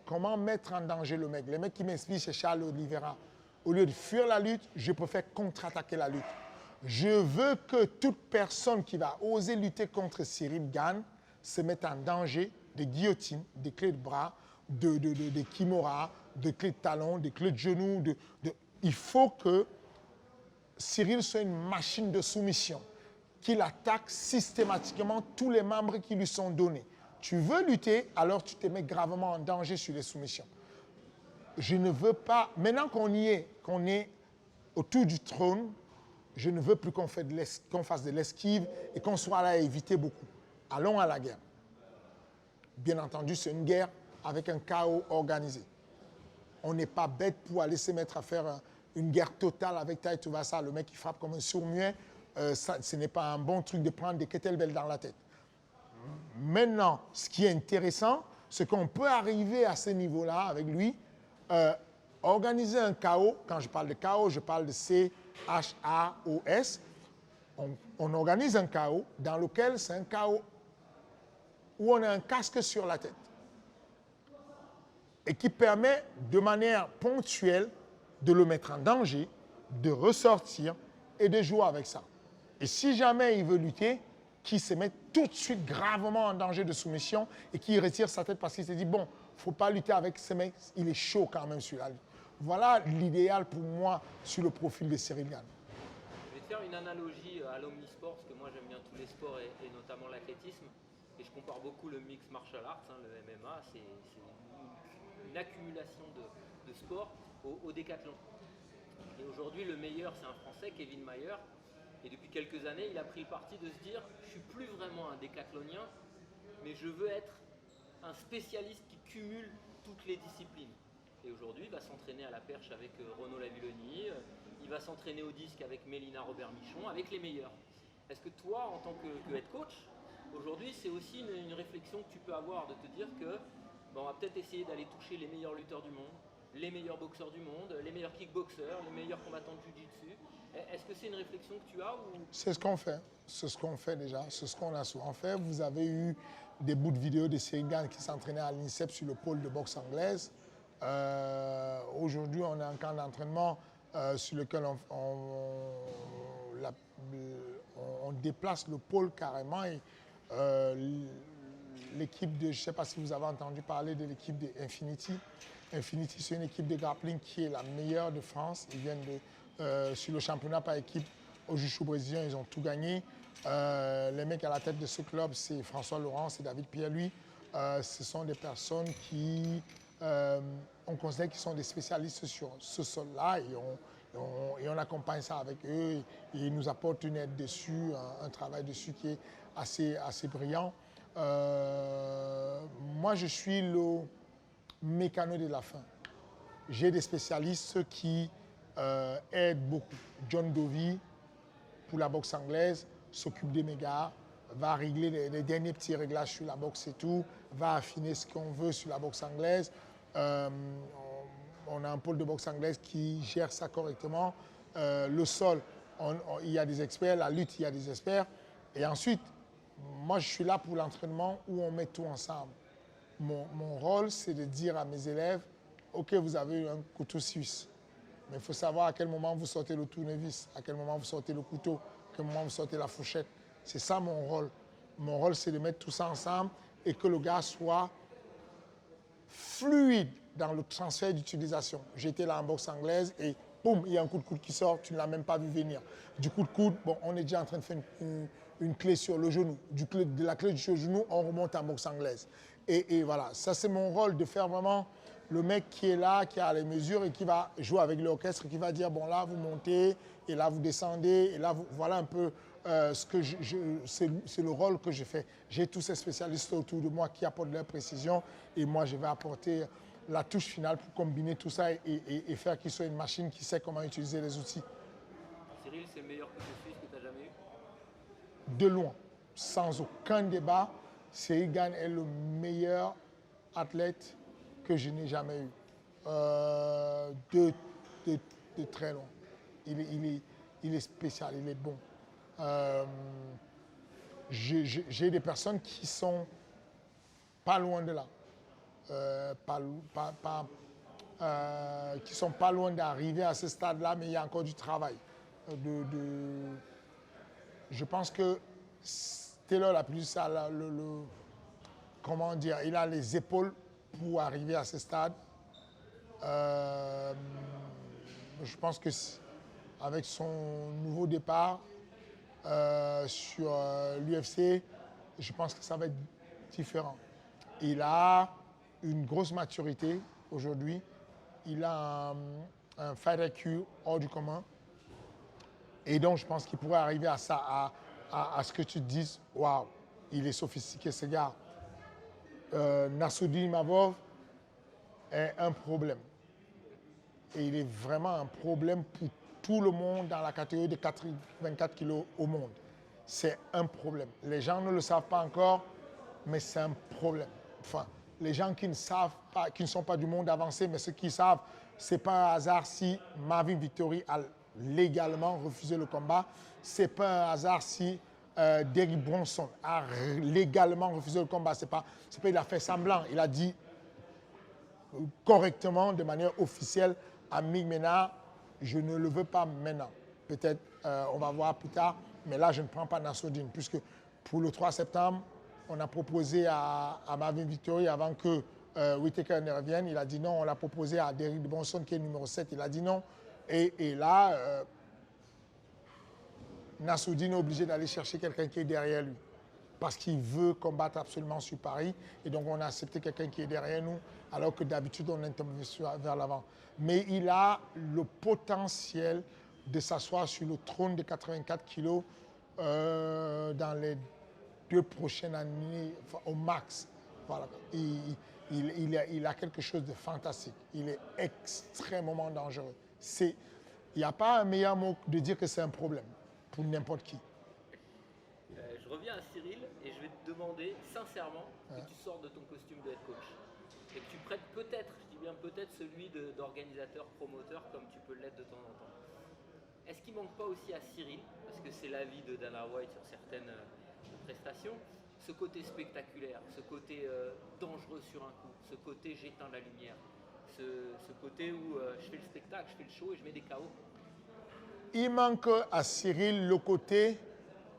comment mettre en danger le mec? Le mec qui m'inspire, c'est Charles Oliveira. Au lieu de fuir la lutte, je préfère contre-attaquer la lutte. Je veux que toute personne qui va oser lutter contre Cyril Gane se mette en danger de guillotine, de clés de bras, de kimura, de clés de talon, de clés de genoux. Il faut que Cyril soit une machine de soumission, qu'il attaque systématiquement tous les membres qui lui sont donnés. Tu veux lutter, alors tu te mets gravement en danger sur les soumissions. Je ne veux pas, maintenant qu'on est autour du trône, je ne veux plus qu'on fasse de l'esquive et qu'on soit là à éviter beaucoup. Allons à la guerre. Bien entendu, c'est une guerre avec un chaos organisé. On n'est pas bête pour aller se mettre à faire une guerre totale avec Tai Tuivasa, le mec qui frappe comme un sourd-muet. Ce n'est pas un bon truc de prendre des kettlebells dans la tête. Maintenant, ce qui est intéressant, c'est qu'on peut arriver à ce niveau-là avec lui, organiser un chaos. Quand je parle de chaos, je parle de C-H-A-O-S. On organise un chaos dans lequel c'est un chaos où on a un casque sur la tête et qui permet de manière ponctuelle de le mettre en danger, de ressortir et de jouer avec ça. Et si jamais il veut lutter, qu'il se mette tout de suite gravement en danger de soumission et qu'il retire sa tête parce qu'il se dit, bon, il ne faut pas lutter avec ce mec, il est chaud quand même sur la lutte. Voilà l'idéal pour moi sur le profil de Cyril Gane. Je vais te faire une analogie à l'omnisport, parce que moi j'aime bien tous les sports et notamment l'athlétisme. Et je compare beaucoup le mixed martial arts, le MMA, c'est une accumulation de sports au décathlon. Et aujourd'hui, le meilleur, c'est un Français, Kevin Mayer. Et depuis quelques années, il a pris le parti de se dire, je ne suis plus vraiment un décathlonien, mais je veux être un spécialiste qui cumule toutes les disciplines. Et aujourd'hui, il va s'entraîner à la perche avec Renaud Lavillenie, il va s'entraîner au disque avec Mélina Robert-Michon, avec les meilleurs. Est-ce que toi, en tant que head coach, aujourd'hui, c'est aussi une réflexion que tu peux avoir, de te dire que on va peut-être essayer d'aller toucher les meilleurs lutteurs du monde, les meilleurs boxeurs du monde, les meilleurs kickboxers, les meilleurs combattants de jiu-jitsu. Est-ce que c'est une réflexion que tu as ou... C'est ce qu'on fait. C'est ce qu'on fait déjà. C'est ce qu'on a souvent fait. Vous avez eu des bouts de vidéos de Cyril Gane qui s'entraînait à l'INSEP sur le pôle de boxe anglaise. Aujourd'hui, on est en camp d'entraînement sur lequel on déplace le pôle carrément. Et l'équipe de, je ne sais pas si vous avez entendu parler de l'équipe de Infinity. Infinity, c'est une équipe de grappling qui est la meilleure de France. Ils viennent sur le championnat par équipe au Jiu-Jitsu brésilien, ils ont tout gagné. Les mecs à la tête de ce club, c'est François Laurent, c'est David Pierre-Louis. Ce sont des personnes qui, on considère qu'ils sont des spécialistes sur ce sol-là et on accompagne ça avec eux. Et ils nous apportent une aide dessus, un travail dessus qui est assez brillant. Moi, je suis le mécano de la fin. J'ai des spécialistes qui aident beaucoup. John Dovey, pour la boxe anglaise, s'occupe des mégas, va régler les derniers petits réglages sur la boxe et tout, va affiner ce qu'on veut sur la boxe anglaise. On a un pôle de boxe anglaise qui gère ça correctement. Le sol, il y a des experts. La lutte, il y a des experts. Et ensuite, moi, je suis là pour l'entraînement où on met tout ensemble. Mon rôle, c'est de dire à mes élèves, OK, vous avez un couteau suisse, mais il faut savoir à quel moment vous sortez le tournevis, à quel moment vous sortez le couteau, à quel moment vous sortez la fourchette. C'est ça mon rôle. Mon rôle, c'est de mettre tout ça ensemble et que le gars soit fluide dans le transfert d'utilisation. J'étais là en boxe anglaise et boum, il y a un coup de coude qui sort, tu ne l'as même pas vu venir. Du coup de coude, bon, on est déjà en train de faire une clé sur le genou. De la clé sur le genou, on remonte en boxe anglaise. Et voilà, ça c'est mon rôle, de faire vraiment le mec qui est là, qui a les mesures et qui va jouer avec l'orchestre, qui va dire, bon là vous montez, et là vous descendez, et là vous, voilà un peu ce que c'est le rôle que je fais. J'ai tous ces spécialistes autour de moi qui apportent leur précision, et moi je vais apporter la touche finale pour combiner tout ça et faire qu'il soit une machine qui sait comment utiliser les outils. Cyril, c'est le meilleur couteau suisse que tu as jamais eu? De loin, sans aucun débat, Cyril Gane est le meilleur athlète que je n'ai jamais eu. De très loin. Il est spécial, il est bon. J'ai des personnes qui sont pas loin de là. Qui sont pas loin d'arriver à ce stade-là, mais il y a encore du travail. Je pense que Taylor a plus ça, comment dire, il a les épaules pour arriver à ce stade. Je pense que avec son nouveau départ sur l'UFC, je pense que ça va être différent. Il a une grosse maturité aujourd'hui. Il a un fight IQ hors du commun. Et donc, je pense qu'il pourrait arriver à ça, à ce que tu te dises, waouh, il est sophistiqué ce gars. Nassourdine Imavov est un problème. Et il est vraiment un problème pour tout le monde dans la catégorie de 84 kilos au monde. C'est un problème. Les gens ne le savent pas encore, mais c'est un problème. Enfin, les gens qui ne savent pas, qui ne sont pas du monde avancé, mais ceux qui savent, ce n'est pas un hasard si Marvin Vettori a légalement refusé le combat. Ce n'est pas un hasard si Derek Bronson a légalement refusé le combat. C'est pas, il a fait semblant. Il a dit correctement, de manière officielle, à Mick Ménard, je ne le veux pas maintenant. Peut-être on va voir plus tard, mais là je ne prends pas Nassourdine, puisque pour le 3 septembre, on a proposé à Marvin Vettori avant que Whittaker ne revienne. Il a dit non. On l'a proposé à Derek Bronson qui est numéro 7. Il a dit non. Et là, Nassourdine est obligé d'aller chercher quelqu'un qui est derrière lui. Parce qu'il veut combattre absolument sur Paris. Et donc, on a accepté quelqu'un qui est derrière nous, alors que d'habitude, on est vers l'avant. Mais il a le potentiel de s'asseoir sur le trône de 84 kilos dans les 2 prochaines années, enfin, au max. Voilà. Il a quelque chose de fantastique. Il est extrêmement dangereux. Il n'y a pas un meilleur mot de dire que c'est un problème pour n'importe qui. Je reviens à Cyril et je vais te demander sincèrement que tu sors de ton costume de head coach et que tu prêtes peut-être, je dis bien peut-être, celui d'organisateur, promoteur comme tu peux l'être de temps en temps. Est-ce qu'il ne manque pas aussi à Cyril, parce que c'est l'avis de Dana White sur certaines prestations, ce côté spectaculaire, ce côté dangereux sur un coup, ce côté j'éteins la lumière? ce côté où je fais le spectacle, je fais le show et je mets des KO. Il manque à Cyril le côté,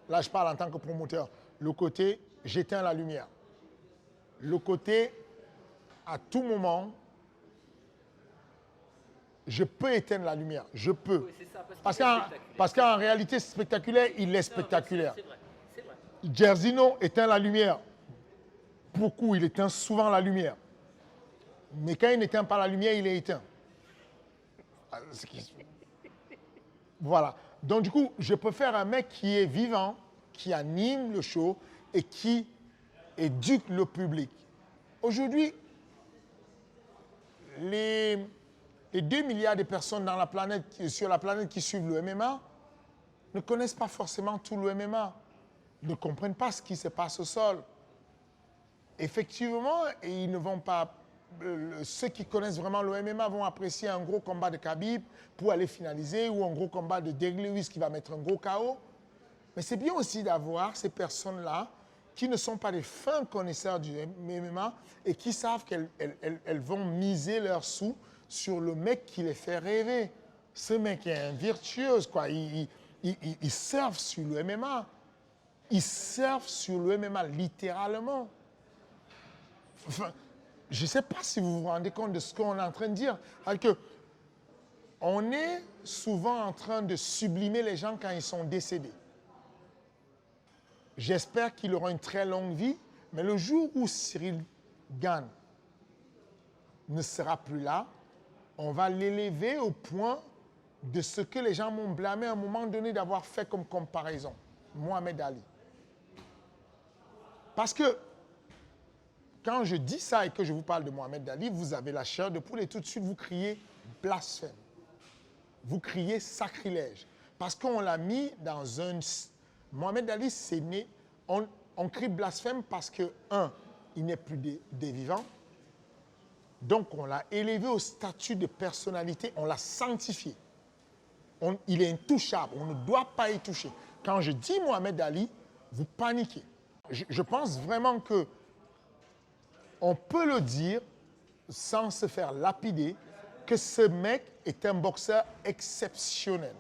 là je parle en tant que promoteur, le côté j'éteins la lumière. Le côté à tout moment, je peux éteindre la lumière, je peux. Oui, c'est ça, Parce qu'en réalité spectaculaire, il est spectaculaire. C'est vrai, c'est vrai. Jerzino éteint la lumière. Beaucoup, il éteint souvent la lumière. Mais quand il n'éteint pas la lumière, il est éteint. Voilà. Donc du coup, je préfère un mec qui est vivant, qui anime le show et qui éduque le public. Aujourd'hui, les 2 milliards de personnes dans la planète, sur la planète qui suivent le MMA ne connaissent pas forcément tout le MMA, ne comprennent pas ce qui se passe au sol. Effectivement, et ils ne vont pas. Ceux qui connaissent vraiment le MMA vont apprécier un gros combat de Khabib pour aller finaliser ou un gros combat de Derrick Lewis qui va mettre un gros KO. Mais c'est bien aussi d'avoir ces personnes-là qui ne sont pas des fins connaisseurs du MMA et qui savent qu'elles vont miser leurs sous sur le mec qui les fait rêver. Ce mec est un virtuose, quoi. Il surfe sur le MMA. Il surfe sur le MMA, littéralement. Enfin, je ne sais pas si vous vous rendez compte de ce qu'on est en train de dire. On est souvent en train de sublimer les gens quand ils sont décédés. J'espère qu'il aura une très longue vie, mais le jour où Cyril Gane ne sera plus là, on va l'élever au point de ce que les gens m'ont blâmé à un moment donné d'avoir fait comme comparaison. Mohamed Ali. Parce que quand je dis ça et que je vous parle de Mohamed Ali, vous avez la chair de poule et tout de suite vous criez blasphème. Vous criez sacrilège. Parce qu'on l'a mis dans un... Mohamed Ali, c'est né... On crie blasphème parce que, un, il n'est plus des vivants. Donc, on l'a élevé au statut de personnalité, on l'a sanctifié. Il est intouchable, on ne doit pas y toucher. Quand je dis Mohamed Ali, vous paniquez. Je pense vraiment que on peut le dire sans se faire lapider que ce mec est un boxeur exceptionnel.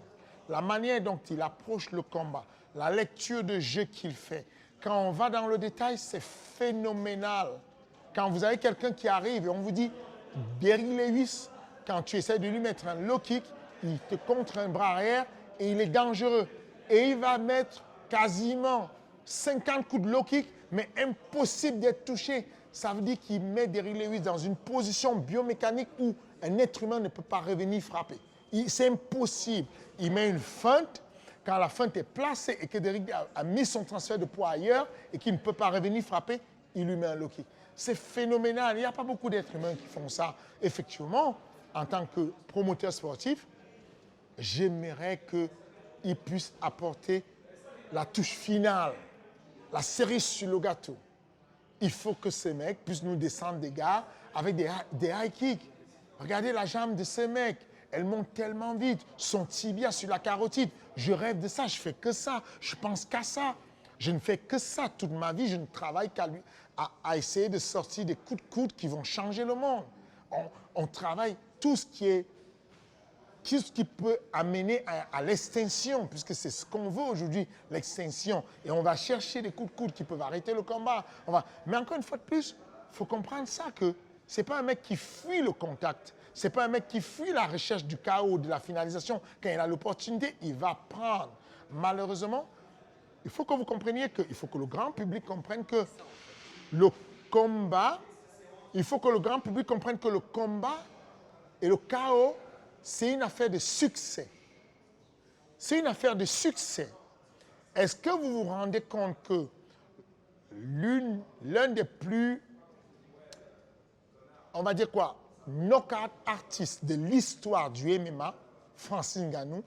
La manière dont il approche le combat, la lecture de jeu qu'il fait, quand on va dans le détail, c'est phénoménal. Quand vous avez quelqu'un qui arrive et on vous dit Derrick Lewis, quand tu essaies de lui mettre un low kick, il te contre un bras arrière et il est dangereux. Et il va mettre quasiment 50 coups de low kick, mais impossible d'être touché. Ça veut dire qu'il met Derrick Lewis dans une position biomécanique où un être humain ne peut pas revenir frapper. C'est impossible. Il met une feinte. Quand la feinte est placée et que Derrick a mis son transfert de poids ailleurs et qu'il ne peut pas revenir frapper, il lui met un low kick. C'est phénoménal. Il n'y a pas beaucoup d'êtres humains qui font ça. Effectivement, en tant que promoteur sportif, j'aimerais qu'il puisse apporter la touche finale, la cerise sur le gâteau. Il faut que ce mec puisse nous descendre des gars avec des high kicks. Regardez la jambe de ce mec. Elle monte tellement vite. Son tibia sur la carotide. Je rêve de ça. Je fais que ça. Je pense qu'à ça. Je ne fais que ça toute ma vie. Je ne travaille qu'à à essayer de sortir des coups de coude qui vont changer le monde. On travaille tout ce qui peut amener à l'extinction, puisque c'est ce qu'on veut aujourd'hui, l'extinction. Et on va chercher des coups de coude qui peuvent arrêter le combat. Mais encore une fois de plus, il faut comprendre ça, que ce n'est pas un mec qui fuit le contact. Ce n'est pas un mec qui fuit la recherche du chaos, de la finalisation. Quand il a l'opportunité, il va prendre. Malheureusement, il faut que vous compreniez il faut que le grand public comprenne que le combat, il faut que le grand public comprenne que le combat et le chaos, c'est une affaire de succès. C'est une affaire de succès. Est-ce que vous vous rendez compte que l'un des plus, on va dire quoi, knockout artistes de l'histoire du MMA, Francis Ngannou,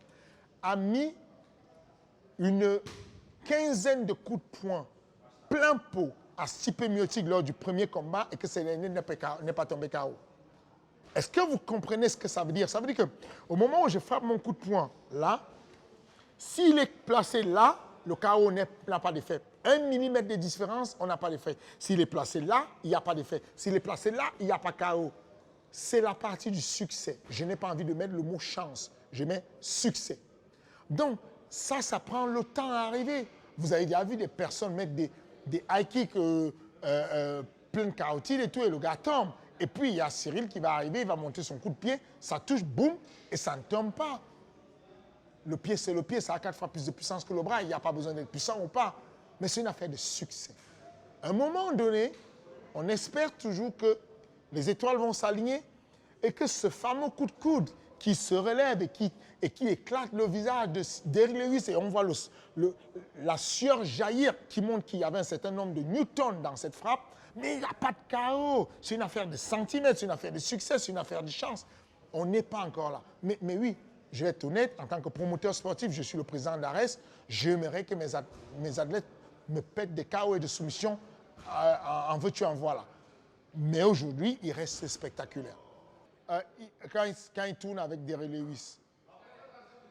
a mis une quinzaine de coups de poing plein pot à Stipe Miocic lors du premier combat et que ce dernier n'est pas tombé KO. Est-ce que vous comprenez ce que ça veut dire? Ça veut dire qu'au moment où je frappe mon coup de poing là, s'il est placé là, le KO n'a pas d'effet. 1 millimètre de différence, on n'a pas d'effet. S'il est placé là, il n'y a pas d'effet. S'il est placé là, il n'y a pas KO. c'est la partie du succès. Je n'ai pas envie de mettre le mot chance. Je mets succès. Donc, ça prend le temps à arriver. Vous avez déjà vu des personnes mettre des high kicks plein de carotide et tout, et le gars tombe. Et puis, il y a Cyril qui va arriver, il va monter son coup de pied, ça touche, boum, et ça ne tombe pas. Le pied, c'est le pied, ça a 4 fois plus de puissance que le bras. Il n'y a pas besoin d'être puissant ou pas. Mais c'est une affaire de succès. À un moment donné, on espère toujours que les étoiles vont s'aligner et que ce fameux coup de coude qui se relève et qui éclate le visage d'Eric Lewis, et on voit la sueur jaillir qui montre qu'il y avait un certain nombre de newtons dans cette frappe, mais il n'y a pas de chaos. C'est une affaire de centimètres, c'est une affaire de succès, c'est une affaire de chance. On n'est pas encore là. Mais oui, je vais être honnête, en tant que promoteur sportif, je suis le président d'ARES, j'aimerais que mes athlètes me pètent des KO et de soumission en veux-tu, en voilà. Mais aujourd'hui, il reste spectaculaire. Quand il tourne avec Derrick Lewis,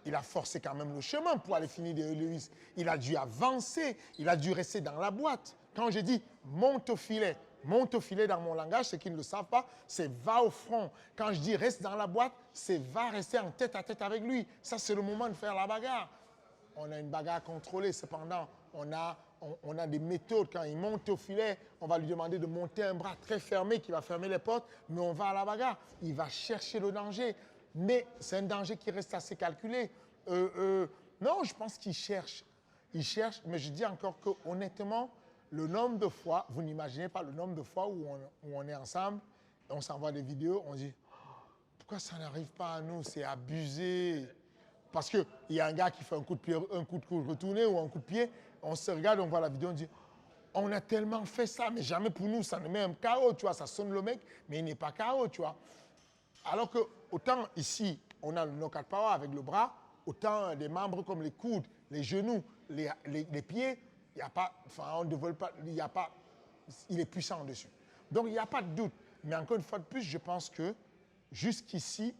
il a forcé quand même le chemin pour aller finir Derrick Lewis. Il a dû avancer, il a dû rester dans la boîte. Quand je dis monte au filet dans mon langage, ceux qui ne le savent pas, c'est va au front. Quand je dis reste dans la boîte, c'est va rester en tête à tête avec lui. Ça, c'est le moment de faire la bagarre. On a une bagarre contrôlée, cependant, on a des méthodes. Quand il monte au filet, on va lui demander de monter un bras très fermé qui va fermer les portes, mais on va à la bagarre. Il va chercher le danger, mais c'est un danger qui reste assez calculé. Non, je pense qu'il cherche. Il cherche, mais je dis encore que honnêtement, le nombre de fois, vous n'imaginez pas le nombre de fois où on est ensemble, on s'envoie des vidéos, on dit « Pourquoi ça n'arrive pas à nous? C'est abusé. » Parce qu'il y a un gars qui fait un coup de pied, un coup de coude retourné ou un coup de pied, on se regarde, on voit la vidéo, on dit on a tellement fait ça, mais jamais pour nous, ça ne met un KO, tu vois, ça sonne le mec, mais il n'est pas KO, tu vois. Alors que autant ici, on a le knockout power avec le bras, autant des membres comme les coudes, les genoux, les pieds, il n'y a pas, enfin, on ne développe pas, il n'y a pas, il est puissant dessus. Donc, il n'y a pas de doute. Mais encore une fois de plus, je pense que jusqu'ici,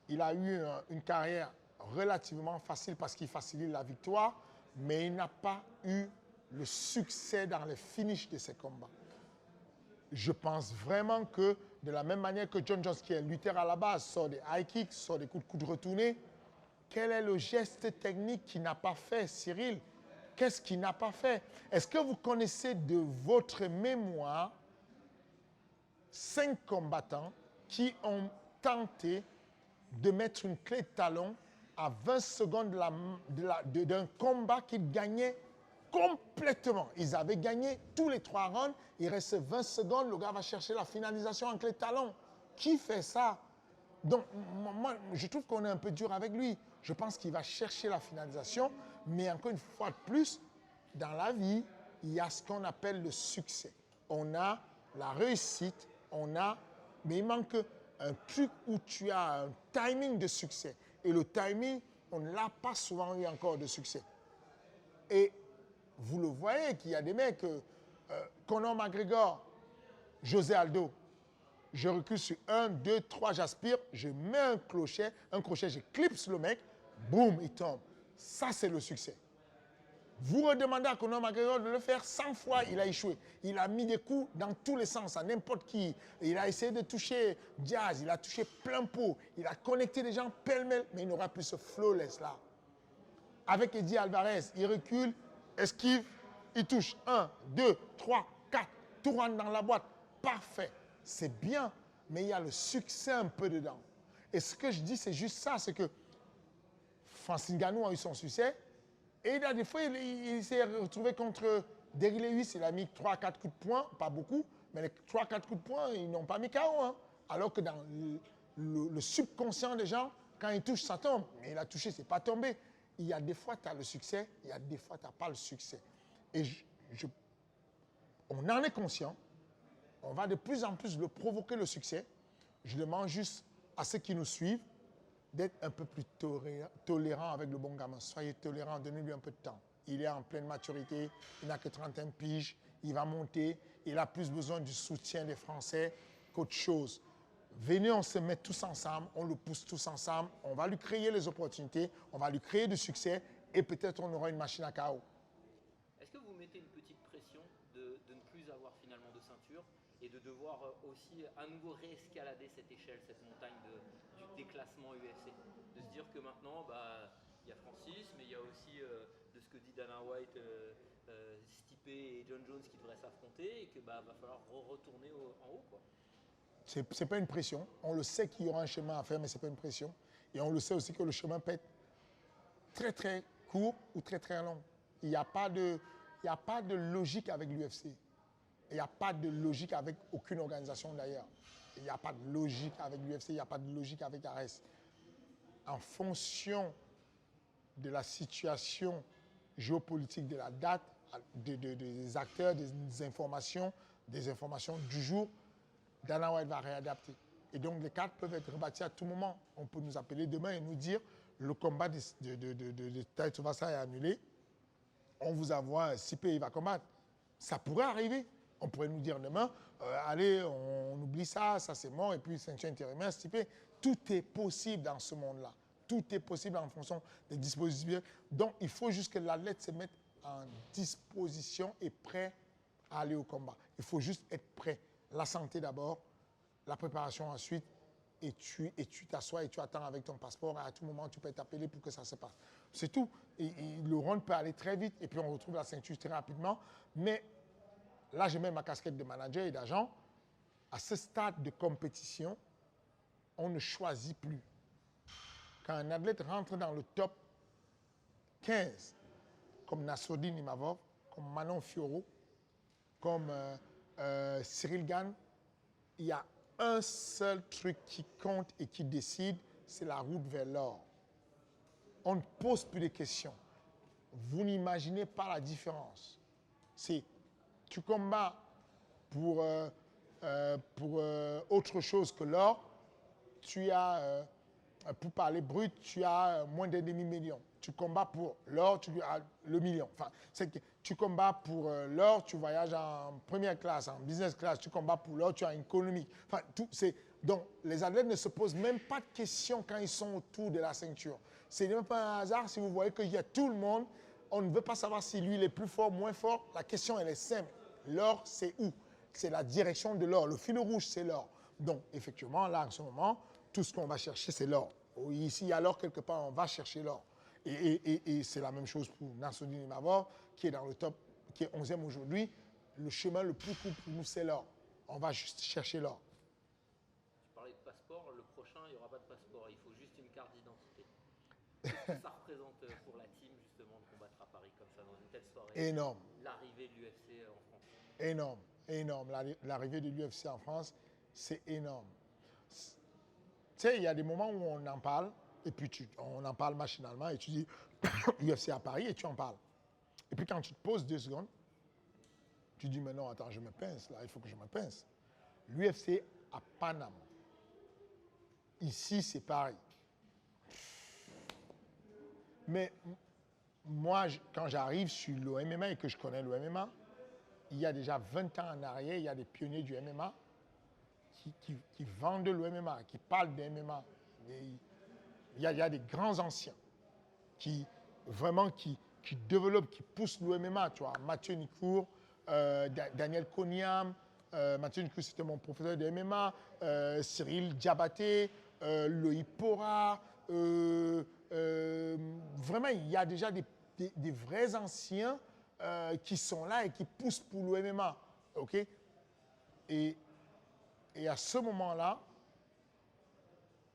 il a eu une carrière relativement facile parce qu'il facilite la victoire, mais il n'a pas eu le succès dans les finishes de ses combats. Je pense vraiment que de la même manière que John Jones, qui est lutteur à la base, sort des high kicks, sort des coups de coude retournés, quel est le geste technique qu'il n'a pas fait, Cyril? Qu'est-ce qu'il n'a pas fait? Est-ce que vous connaissez de votre mémoire 5 combattants qui ont tenté de mettre une clé de talon à 20 secondes d'un combat qu'ils gagnaient complètement? Ils avaient gagné tous les 3 rounds, il reste 20 secondes, le gars va chercher la finalisation en clé de talon. Qui fait ça? Donc, moi, je trouve qu'on est un peu dur avec lui. Je pense qu'il va chercher la finalisation, mais encore une fois de plus, dans la vie, il y a ce qu'on appelle le succès. On a la réussite, mais il manque un truc où tu as un timing de succès. Et le timing, on ne l'a pas souvent eu encore de succès. Et vous le voyez qu'il y a des mecs, Conor McGregor, José Aldo, je recule sur 1, 2, 3, j'aspire, je mets un crochet, je clipse le mec, boum, il tombe. Ça, c'est le succès. Vous redemandez à Conor McGregor de le faire 100 fois, il a échoué. Il a mis des coups dans tous les sens, à n'importe qui. Il a essayé de toucher Diaz, il a touché plein pot, il a connecté des gens pêle-mêle, mais il n'aura plus ce flawless-là. Avec Eddie Alvarez, il recule, esquive, il touche 1, 2, 3, 4, tout rentre dans la boîte. Parfait. C'est bien, mais il y a le succès un peu dedans. Et ce que je dis, c'est juste ça, c'est que Francis Ngannou a eu son succès, et il a des fois, il s'est retrouvé contre Derrick Lewis, il a mis 3-4 coups de poing, pas beaucoup, mais les 3-4 coups de poing, ils n'ont pas mis KO. Hein. Alors que dans le subconscient des gens, quand ils touchent, ça tombe. Mais il a touché, c'est pas tombé. Il y a des fois, tu as le succès, il y a des fois, tu n'as pas le succès. Et on en est conscient. On va de plus en plus le provoquer, le succès. Je demande juste à ceux qui nous suivent d'être un peu plus tolérant avec le bon gamin. Soyez tolérants, donnez-lui un peu de temps. Il est en pleine maturité, il n'a que 31 piges, il va monter, il a plus besoin du soutien des Français qu'autre chose. Venez, on se met tous ensemble, on le pousse tous ensemble, on va lui créer les opportunités, on va lui créer du succès et peut-être on aura une machine à KO. Est-ce que vous mettez une petite pression de ne plus avoir finalement de ceinture et de devoir aussi à nouveau réescalader cette échelle, cette montagne du déclassement UFC. De se dire que maintenant, il y a Francis, mais il y a aussi de ce que dit Dana White, Stipe et John Jones qui devraient s'affronter et que va falloir retourner en haut, quoi. C'est pas une pression. On le sait qu'il y aura un chemin à faire, mais c'est pas une pression. Et on le sait aussi que le chemin peut être très très court ou très très long. Il n'y a pas de logique avec l'UFC. Il n'y a pas de logique avec aucune organisation d'ailleurs. Il n'y a pas de logique avec l'UFC, il n'y a pas de logique avec Ares. En fonction de la situation géopolitique de la date, des acteurs, des informations du jour, Dana White va réadapter. Et donc les cartes peuvent être rebâties à tout moment. On peut nous appeler demain et nous dire le combat de Tai Tuivasa est annulé. On vous envoie Stipe, il va combattre. Ça pourrait arriver. On pourrait nous dire demain, allez, on oublie ça, ça c'est mort, et puis ceinture intérimaire, Stipe. Tout est possible dans ce monde-là. Tout est possible en fonction des dispositions. Donc il faut juste que l'athlète se mette en disposition et prêt à aller au combat. Il faut juste être prêt. La santé d'abord, la préparation ensuite, et tu t'assois et tu attends avec ton passeport. À tout moment, tu peux t'appeler pour que ça se passe. C'est tout. Et le round peut aller très vite et puis on retrouve la ceinture très rapidement. Mais là, je mets ma casquette de manager et d'agent. À ce stade de compétition, on ne choisit plus. Quand un athlète rentre dans le top 15, comme Nassourdine Imavov, comme Manon Fiorot, comme Cyril Gane, il y a un seul truc qui compte et qui décide, c'est la route vers l'or. On ne pose plus de questions. Vous n'imaginez pas la différence. C'est, tu combats pour autre chose que l'or, tu as, pour parler brut, tu as moins d'un demi-million. Tu combats pour l'or, tu as le million. Enfin, c'est que tu combats pour l'or, tu voyages en première classe, en business class, tu combats pour l'or, tu as une économique. Enfin, donc, les athlètes ne se posent même pas de questions quand ils sont autour de la ceinture. C'est même pas un hasard si vous voyez qu'il y a tout le monde. On ne veut pas savoir si lui il est plus fort, moins fort. La question, elle est simple. L'or, c'est où? C'est la direction de l'or. Le fil rouge, c'est l'or. Donc, effectivement, là, en ce moment, tout ce qu'on va chercher, c'est l'or. Ici, il y a l'or quelque part, on va chercher l'or. Et c'est la même chose pour Nassourdine Imavov, qui est dans le top, qui est 11e aujourd'hui. Le chemin le plus court pour nous, c'est l'or. On va juste chercher l'or. Tu parlais de passeport, le prochain, il n'y aura pas de passeport, il faut juste une carte d'identité. Qu'est-ce que ça représente pour la team, justement, de combattre à Paris comme ça, dans une telle soirée? Énorme. L'arrivée de l'UFC en France. Énorme, énorme. L'arrivée de l'UFC en France, c'est énorme. Tu sais, il y a des moments où on en parle, et puis on en parle machinalement, et tu dis UFC à Paris, et tu en parles. Et puis quand tu te poses 2 secondes, tu dis, mais non, attends, je me pince, là, il faut que je me pince. L'UFC à Paname. Ici, c'est pareil. Mais moi, quand j'arrive sur l'OMMA et que je connais l'OMMA, il y a déjà 20 ans en arrière, il y a des pionniers du MMA qui vendent l'OMMA, qui parlent de MMA. Il y a des grands anciens qui développent, qui poussent l'OMMA. Tu vois, Mathieu Nicourt, Daniel Koniam, Mathieu Nicourt, c'était mon professeur de MMA, Cyril Diabaté, Loïc Pora. Vraiment, il y a déjà des vrais anciens qui sont là et qui poussent pour l'OMMA. OK? Et à ce moment-là,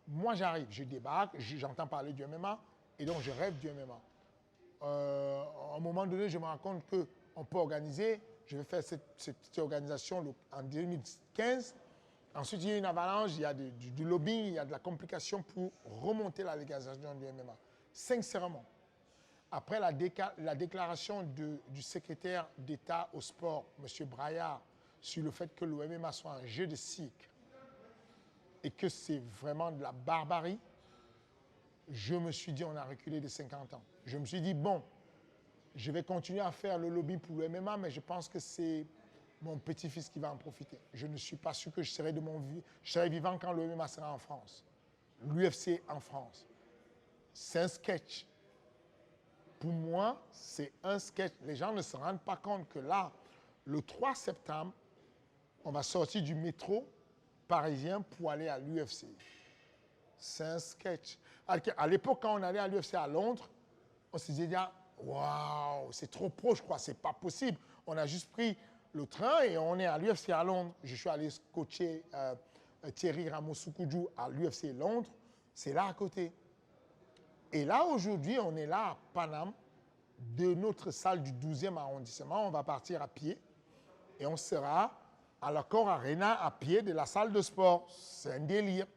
moi j'arrive, je débarque, j'entends parler du MMA et donc je rêve du MMA. À un moment donné, je me rends compte qu'on peut organiser. Je vais faire cette organisation en 2015. Ensuite, il y a une avalanche, il y a du lobbying, il y a de la complication pour remonter la légalisation du MMA. Sincèrement, après la déclaration du secrétaire d'État au sport, M. Braillard, sur le fait que le MMA soit un jeu de cirque et que c'est vraiment de la barbarie, je me suis dit, on a reculé de 50 ans. Je me suis dit, bon, je vais continuer à faire le lobby pour le MMA, mais je pense que c'est mon petit-fils qui va en profiter. Je ne suis pas sûr que je serai vivant quand le MMA sera en France. L'UFC en France. C'est un sketch. Pour moi, c'est un sketch. Les gens ne se rendent pas compte que là, le 3 septembre, on va sortir du métro parisien pour aller à l'UFC. C'est un sketch. À l'époque, quand on allait à l'UFC à Londres, on se disait, waouh, c'est trop proche, quoi, c'est pas possible. On a juste pris le train et on est à l'UFC à Londres. Je suis allé coacher Thierry Ramos-Soukudjou à l'UFC Londres. C'est là à côté. Et là, aujourd'hui, on est là à Paname, de notre salle du 12e arrondissement. On va partir à pied et on sera à l'Accor Arena à pied de la salle de sport. C'est un délire.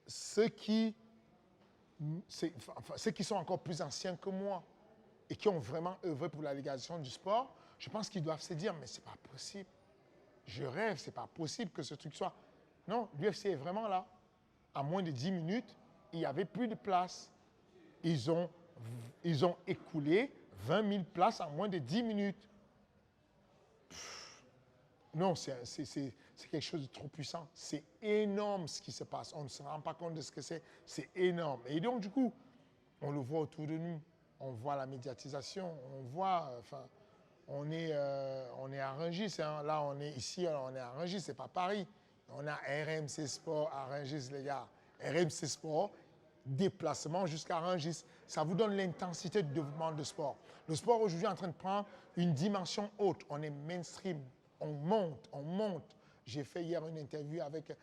Ceux qui sont encore plus anciens que moi et qui ont vraiment œuvré pour la légalisation du sport, je pense qu'ils doivent se dire, mais c'est pas possible. Je rêve, c'est pas possible que ce truc soit... Non, l'UFC est vraiment là. À moins de 10 minutes, il n'y avait plus de place. Ils ont écoulé 20 000 places en moins de 10 minutes. Non, c'est quelque chose de trop puissant. C'est énorme ce qui se passe. On ne se rend pas compte de ce que c'est. C'est énorme. Et donc, du coup, on le voit autour de nous. On voit la médiatisation. On voit, on est à Rungis. Hein. Là, on est ici, on est à Rungis, c'est pas Paris. On a RMC Sport à Rungis, les gars. RMC Sport, déplacement jusqu'à Rungis. Ça vous donne l'intensité du développement de sport. Le sport aujourd'hui est en train de prendre une dimension haute. On est mainstream. On monte. J'ai fait hier une interview avec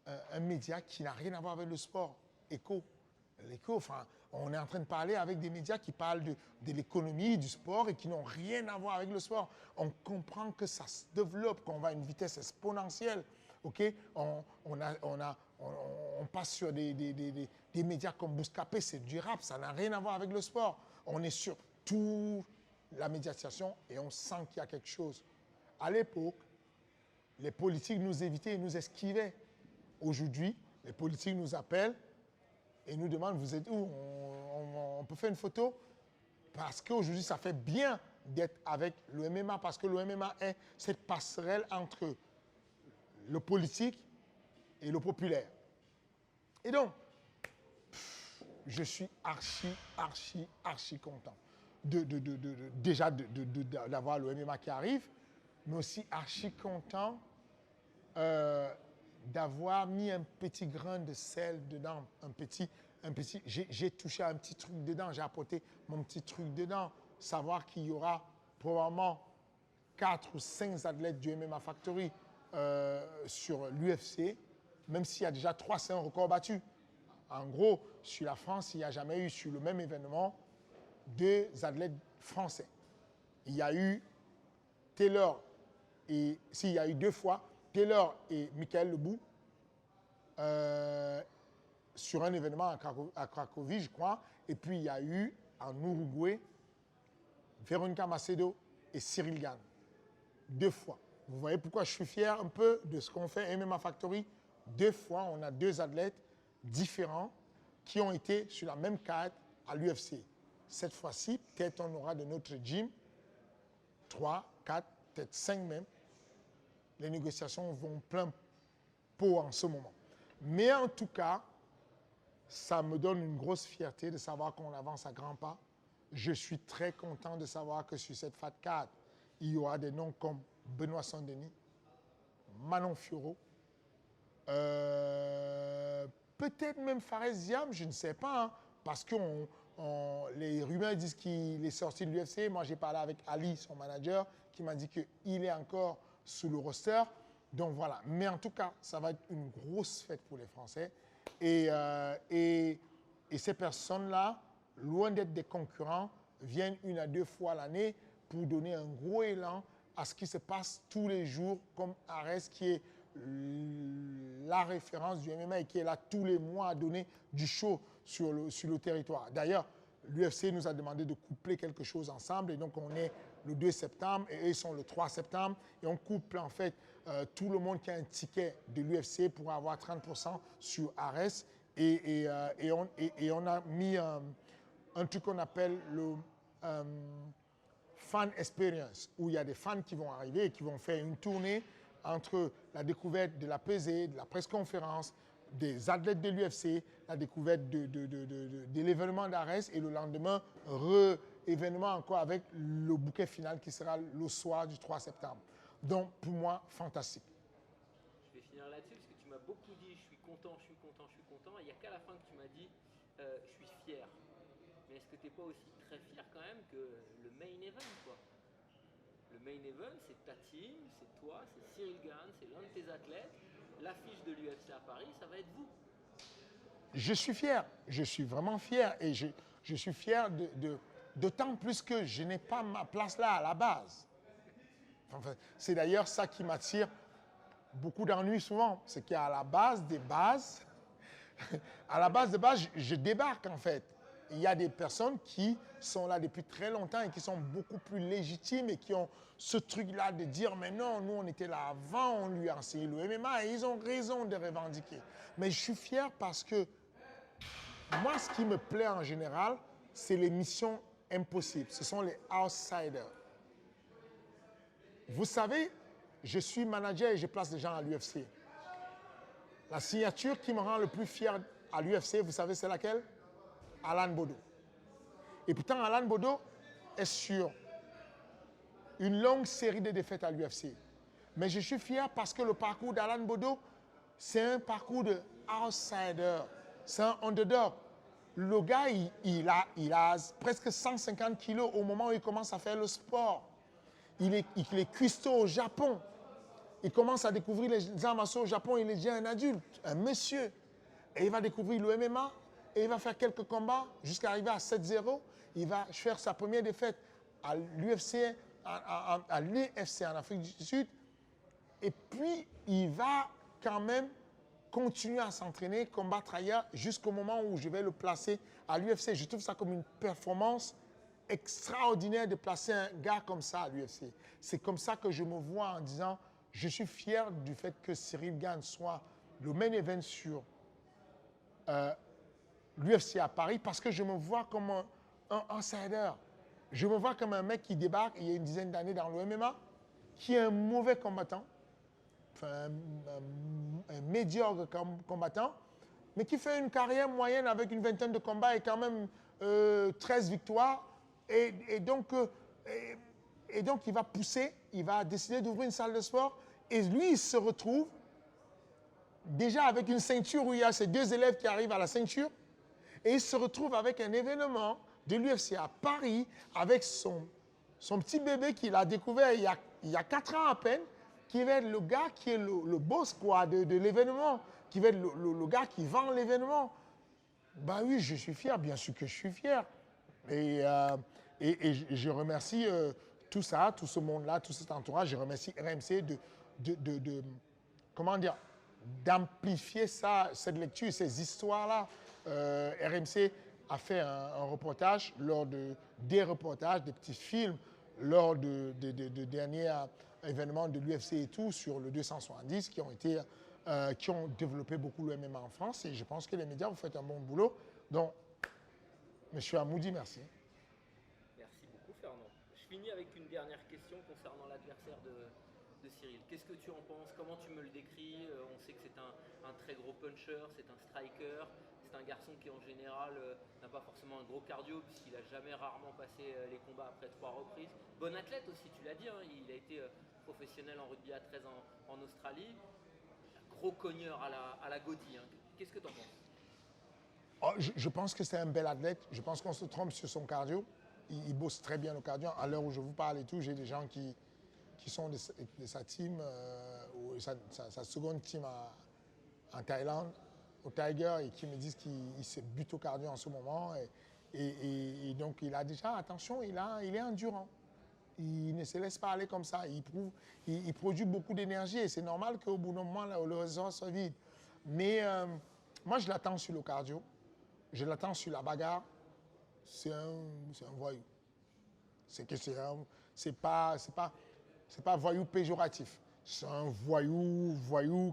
un média qui n'a rien à voir avec le sport. L'écho, enfin, on est en train de parler avec des médias qui parlent de l'économie, du sport et qui n'ont rien à voir avec le sport. On comprend que ça se développe, qu'on va à une vitesse exponentielle. Okay? On passe sur des médias comme Bouscapé, c'est du rap, ça n'a rien à voir avec le sport. On est sur toute la médiatisation et on sent qu'il y a quelque chose. À l'époque, les politiques nous évitaient et nous esquivaient. Aujourd'hui, les politiques nous appellent et nous demandent, vous êtes où? On peut faire une photo? Parce qu'aujourd'hui, ça fait bien d'être avec le MMA, parce que le MMA est cette passerelle entre le politique et le populaire. Et donc, je suis archi content déjà d'avoir le MMA qui arrive, mais aussi archi content d'avoir mis un petit grain de sel dedans, j'ai touché un petit truc dedans, j'ai apporté mon petit truc dedans, savoir qu'il y aura probablement 4 ou 5 athlètes du MMA Factory sur l'UFC, même s'il y a déjà 3, c'est un record battu. En gros, sur la France, il n'y a jamais eu sur le même événement 2 athlètes français. Il y a eu Taylor et s'il y a eu 2 fois Taylor et Michael Lebou sur un événement à Cracovie, je crois. Et puis il y a eu en Uruguay Veronica Macedo et Cyril Gane. 2 fois. Vous voyez pourquoi je suis fier un peu de ce qu'on fait MMA Factory. 2 fois, on a 2 athlètes différents qui ont été sur la même carte à l'UFC. Cette fois-ci, peut-être on aura de notre gym 3, 4, peut-être 5 même. Les négociations vont plein pot en ce moment. Mais en tout cas, ça me donne une grosse fierté de savoir qu'on avance à grands pas. Je suis très content de savoir que sur cette Fat Card, il y aura des noms comme Benoît Saint-Denis, Manon Fiorot, peut-être même Fares Ziam, je ne sais pas, hein, parce que les rumeurs disent qu'il est sorti de l'UFC. Moi, j'ai parlé avec Ali, son manager, qui m'a dit qu'il est encore sous le roster. Donc voilà. Mais en tout cas, ça va être une grosse fête pour les Français. Et ces personnes-là, loin d'être des concurrents, viennent 1 à 2 fois l'année pour donner un gros élan à ce qui se passe tous les jours, comme Ares, qui est la référence du MMA et qui est là tous les mois à donner du show sur le territoire. D'ailleurs, l'UFC nous a demandé de coupler quelque chose ensemble et donc on est le 2 septembre et eux ils sont le 3 septembre et on couple en fait tout le monde qui a un ticket de l'UFC pour avoir 30% sur Ares et on a mis un truc qu'on appelle le fan experience où il y a des fans qui vont arriver et qui vont faire une tournée entre la découverte de la pesée, de la presse conférence, des athlètes de l'UFC, la découverte de l'événement d'Ares et le lendemain événement encore avec le bouquet final qui sera le soir du 3 septembre. Donc, pour moi, fantastique. Je vais finir là-dessus parce que tu m'as beaucoup dit je suis content, je suis content, je suis content. Et il n'y a qu'à la fin que tu m'as dit je suis fier. Mais est-ce que tu n'es pas aussi très fier quand même que le main event quoi? Le main event, c'est ta team, c'est toi, c'est Cyril Gane, c'est l'un de tes athlètes. L'affiche de l'UFC à Paris, ça va être vous. Je suis fier, je suis vraiment fier et je suis fier d'autant plus que je n'ai pas ma place là à la base. Enfin, c'est d'ailleurs ça qui m'attire beaucoup d'ennuis souvent, c'est qu'à la base des bases, à la base des bases, je débarque en fait. Il y a des personnes qui sont là depuis très longtemps et qui sont beaucoup plus légitimes et qui ont ce truc-là de dire mais non, nous on était là avant, on lui a enseigné le MMA et ils ont raison de revendiquer. Mais je suis fier parce que moi, ce qui me plaît en général, c'est les missions impossibles. Ce sont les outsiders. Vous savez, je suis manager et je place des gens à l'UFC. La signature qui me rend le plus fier à l'UFC, vous savez, c'est laquelle? Alan Bodo. Et pourtant, Alan Bodo est sur une longue série de défaites à l'UFC. Mais je suis fier parce que le parcours d'Alan Bodo, c'est un parcours de outsider. C'est un underdog. Le gars, il a presque 150 kilos au moment où il commence à faire le sport. Il est cuistot au Japon. Il commence à découvrir les arts martiaux au Japon. Il est déjà un adulte, un monsieur. Et il va découvrir le MMA. Et il va faire quelques combats jusqu'à arriver à 7-0. Il va faire sa première défaite à l'UFC, à l'UFC en Afrique du Sud. Et puis, il va quand même continuer à s'entraîner, combattre ailleurs, jusqu'au moment où je vais le placer à l'UFC. Je trouve ça comme une performance extraordinaire de placer un gars comme ça à l'UFC. C'est comme ça que je me vois en disant, je suis fier du fait que Cyril Gane soit le main event sur l'UFC à Paris parce que je me vois comme un outsider. Je me vois comme un mec qui débarque il y a une dizaine d'années dans le MMA, qui est un mauvais combattant, enfin un médiocre combattant, mais qui fait une carrière moyenne avec une vingtaine de combats et quand même 13 victoires. Et donc, il va pousser, il va décider d'ouvrir une salle de sport. Et lui, il se retrouve déjà avec une ceinture où il y a ses deux élèves qui arrivent à la ceinture. Et il se retrouve avec un événement de l'UFC à Paris avec son petit bébé qu'il a découvert il y a 4 ans à peine, qui va être le gars qui est le boss quoi, de l'événement, qui va être le gars qui vend l'événement. Ben oui, je suis fier, bien sûr que je suis fier. Et je remercie tout ça, tout ce monde-là, tout cet entourage. Je remercie RMC comment dire, d'amplifier ça, cette lecture, ces histoires-là. RMC a fait un reportage des reportages, des petits films lors de derniers événements de l'UFC et tout sur le 270 qui ont développé beaucoup le MMA en France. Et je pense que les médias, vous faites un bon boulot. Donc, Monsieur Hamoudi, merci. Merci beaucoup Fernand. Je finis avec une dernière question concernant l'adversaire de Cyril. Qu'est-ce que tu en penses? Comment tu me le décris? On sait que c'est un très gros puncher, c'est un striker, c'est un garçon qui en général n'a pas forcément un gros cardio puisqu'il a jamais rarement passé les combats après 3 reprises. Bon athlète aussi, tu l'as dit, hein, il a été professionnel en rugby à 13 ans en Australie. Gros cogneur à la Gaudi. Hein. Qu'est-ce que tu en penses? Oh, je pense que c'est un bel athlète. Je pense qu'on se trompe sur son cardio. Il bosse très bien le cardio. À l'heure où je vous parle et tout, j'ai des gens qui sont de sa team, ou sa seconde team en Thaïlande, au Tiger, et qui me disent qu'il se bute au cardio en ce moment. Et donc, il a déjà, attention, il est endurant. Il ne se laisse pas aller comme ça. Il produit beaucoup d'énergie et c'est normal qu'au bout d'un moment, le réservoir soit vide. Mais moi, je l'attends sur le cardio. Je l'attends sur la bagarre. C'est un voyou. C'est pas voyou péjoratif. C'est un voyou.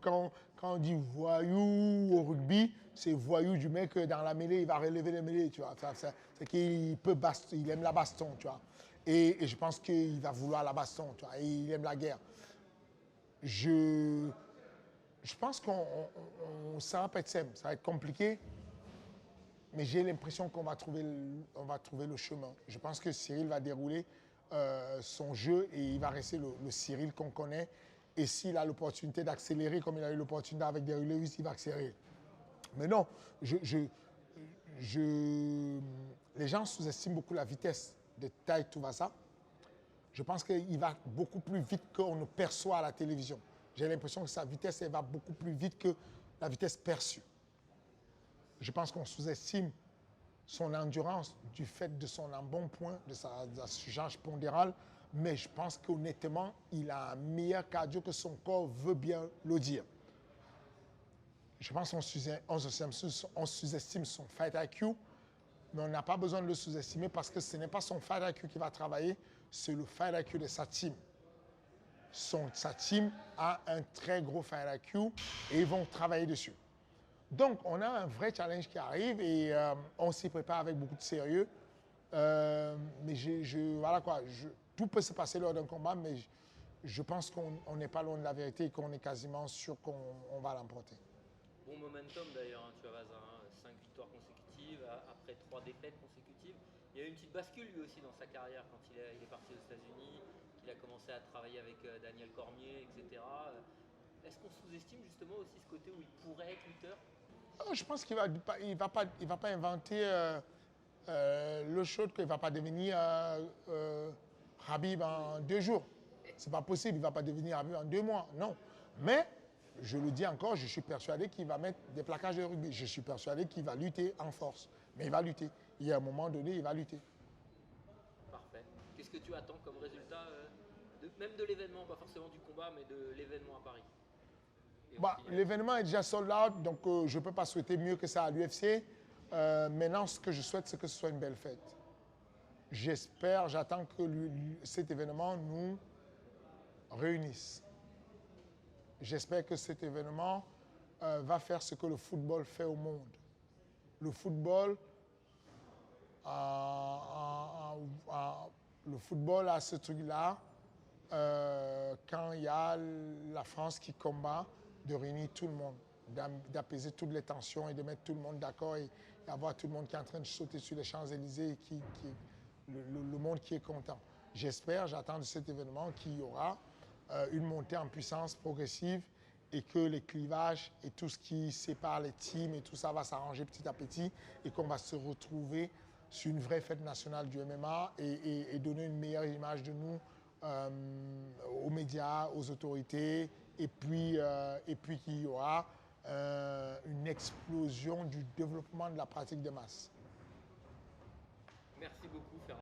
Quand on dit voyou au rugby, c'est voyou du mec dans la mêlée, il va relever les mêlées, tu vois. C'est qu'il il aime la baston, tu vois. Et je pense qu'il va vouloir la baston, tu vois. Et il aime la guerre. Je pense ça va pas être simple, ça va être compliqué. Mais j'ai l'impression qu'on va trouver, on va trouver le chemin. Je pense que Cyril va dérouler son jeu et il va rester le Cyril qu'on connaît. Et s'il a l'opportunité d'accélérer comme il a eu l'opportunité avec Derrick Lewis, il va accélérer. Mais non, les gens sous-estiment beaucoup la vitesse de Tai Tuivasa. Je pense qu'il va beaucoup plus vite qu'on ne perçoit à la télévision. J'ai l'impression que sa vitesse elle va beaucoup plus vite que la vitesse perçue. Je pense qu'on sous-estime son endurance du fait de son embonpoint, de sa charge pondérale, mais je pense qu'honnêtement, il a un meilleur cardio que son corps veut bien le dire. Je pense qu'on sous-estime son fight IQ, mais on n'a pas besoin de le sous-estimer parce que ce n'est pas son fight IQ qui va travailler, c'est le fight IQ de sa team. Sa team a un très gros fight IQ et ils vont travailler dessus. Donc, on a un vrai challenge qui arrive et on s'y prépare avec beaucoup de sérieux. Mais voilà quoi, tout peut se passer lors d'un combat, mais je pense qu'on n'est pas loin de la vérité et qu'on est quasiment sûr qu'on va l'emporter. Bon momentum d'ailleurs, hein, Tuivasa, 5 victoires consécutives, après 3 défaites consécutives. Il y a eu une petite bascule lui aussi dans sa carrière quand il est parti aux États-Unis, qu'il a commencé à travailler avec Daniel Cormier, etc. Est-ce qu'on sous-estime justement aussi ce côté où il pourrait être lutteur? Je pense qu'il ne va pas inventer l'eau chaude, qu'il ne va pas devenir Khabib en 2 jours. Ce n'est pas possible, il ne va pas devenir Khabib en 2 mois, non. Mais, je le dis encore, je suis persuadé qu'il va mettre des plaquages de rugby. Je suis persuadé qu'il va lutter en force. Mais il va lutter. Il y a un moment donné, il va lutter. Parfait. Qu'est-ce que tu attends comme résultat, même de l'événement, pas forcément du combat, mais de l'événement à Paris? L'événement est déjà sold out, donc je ne peux pas souhaiter mieux que ça à l'UFC. Maintenant, ce que je souhaite, c'est que ce soit une belle fête. J'espère, j'attends que cet événement nous réunisse. J'espère que cet événement va faire ce que le football fait au monde. Le football a ce truc-là, quand il y a la France qui combat, de réunir tout le monde, d'apaiser toutes les tensions et de mettre tout le monde d'accord et avoir tout le monde qui est en train de sauter sur les Champs-Élysées et le monde qui est content. J'espère, j'attends de cet événement qu'il y aura une montée en puissance progressive et que les clivages et tout ce qui sépare les teams et tout ça va s'arranger petit à petit et qu'on va se retrouver sur une vraie fête nationale du MMA et donner une meilleure image de nous aux médias, aux autorités, et puis qu'il y aura une explosion du développement de la pratique des masses. Merci beaucoup, Fernand.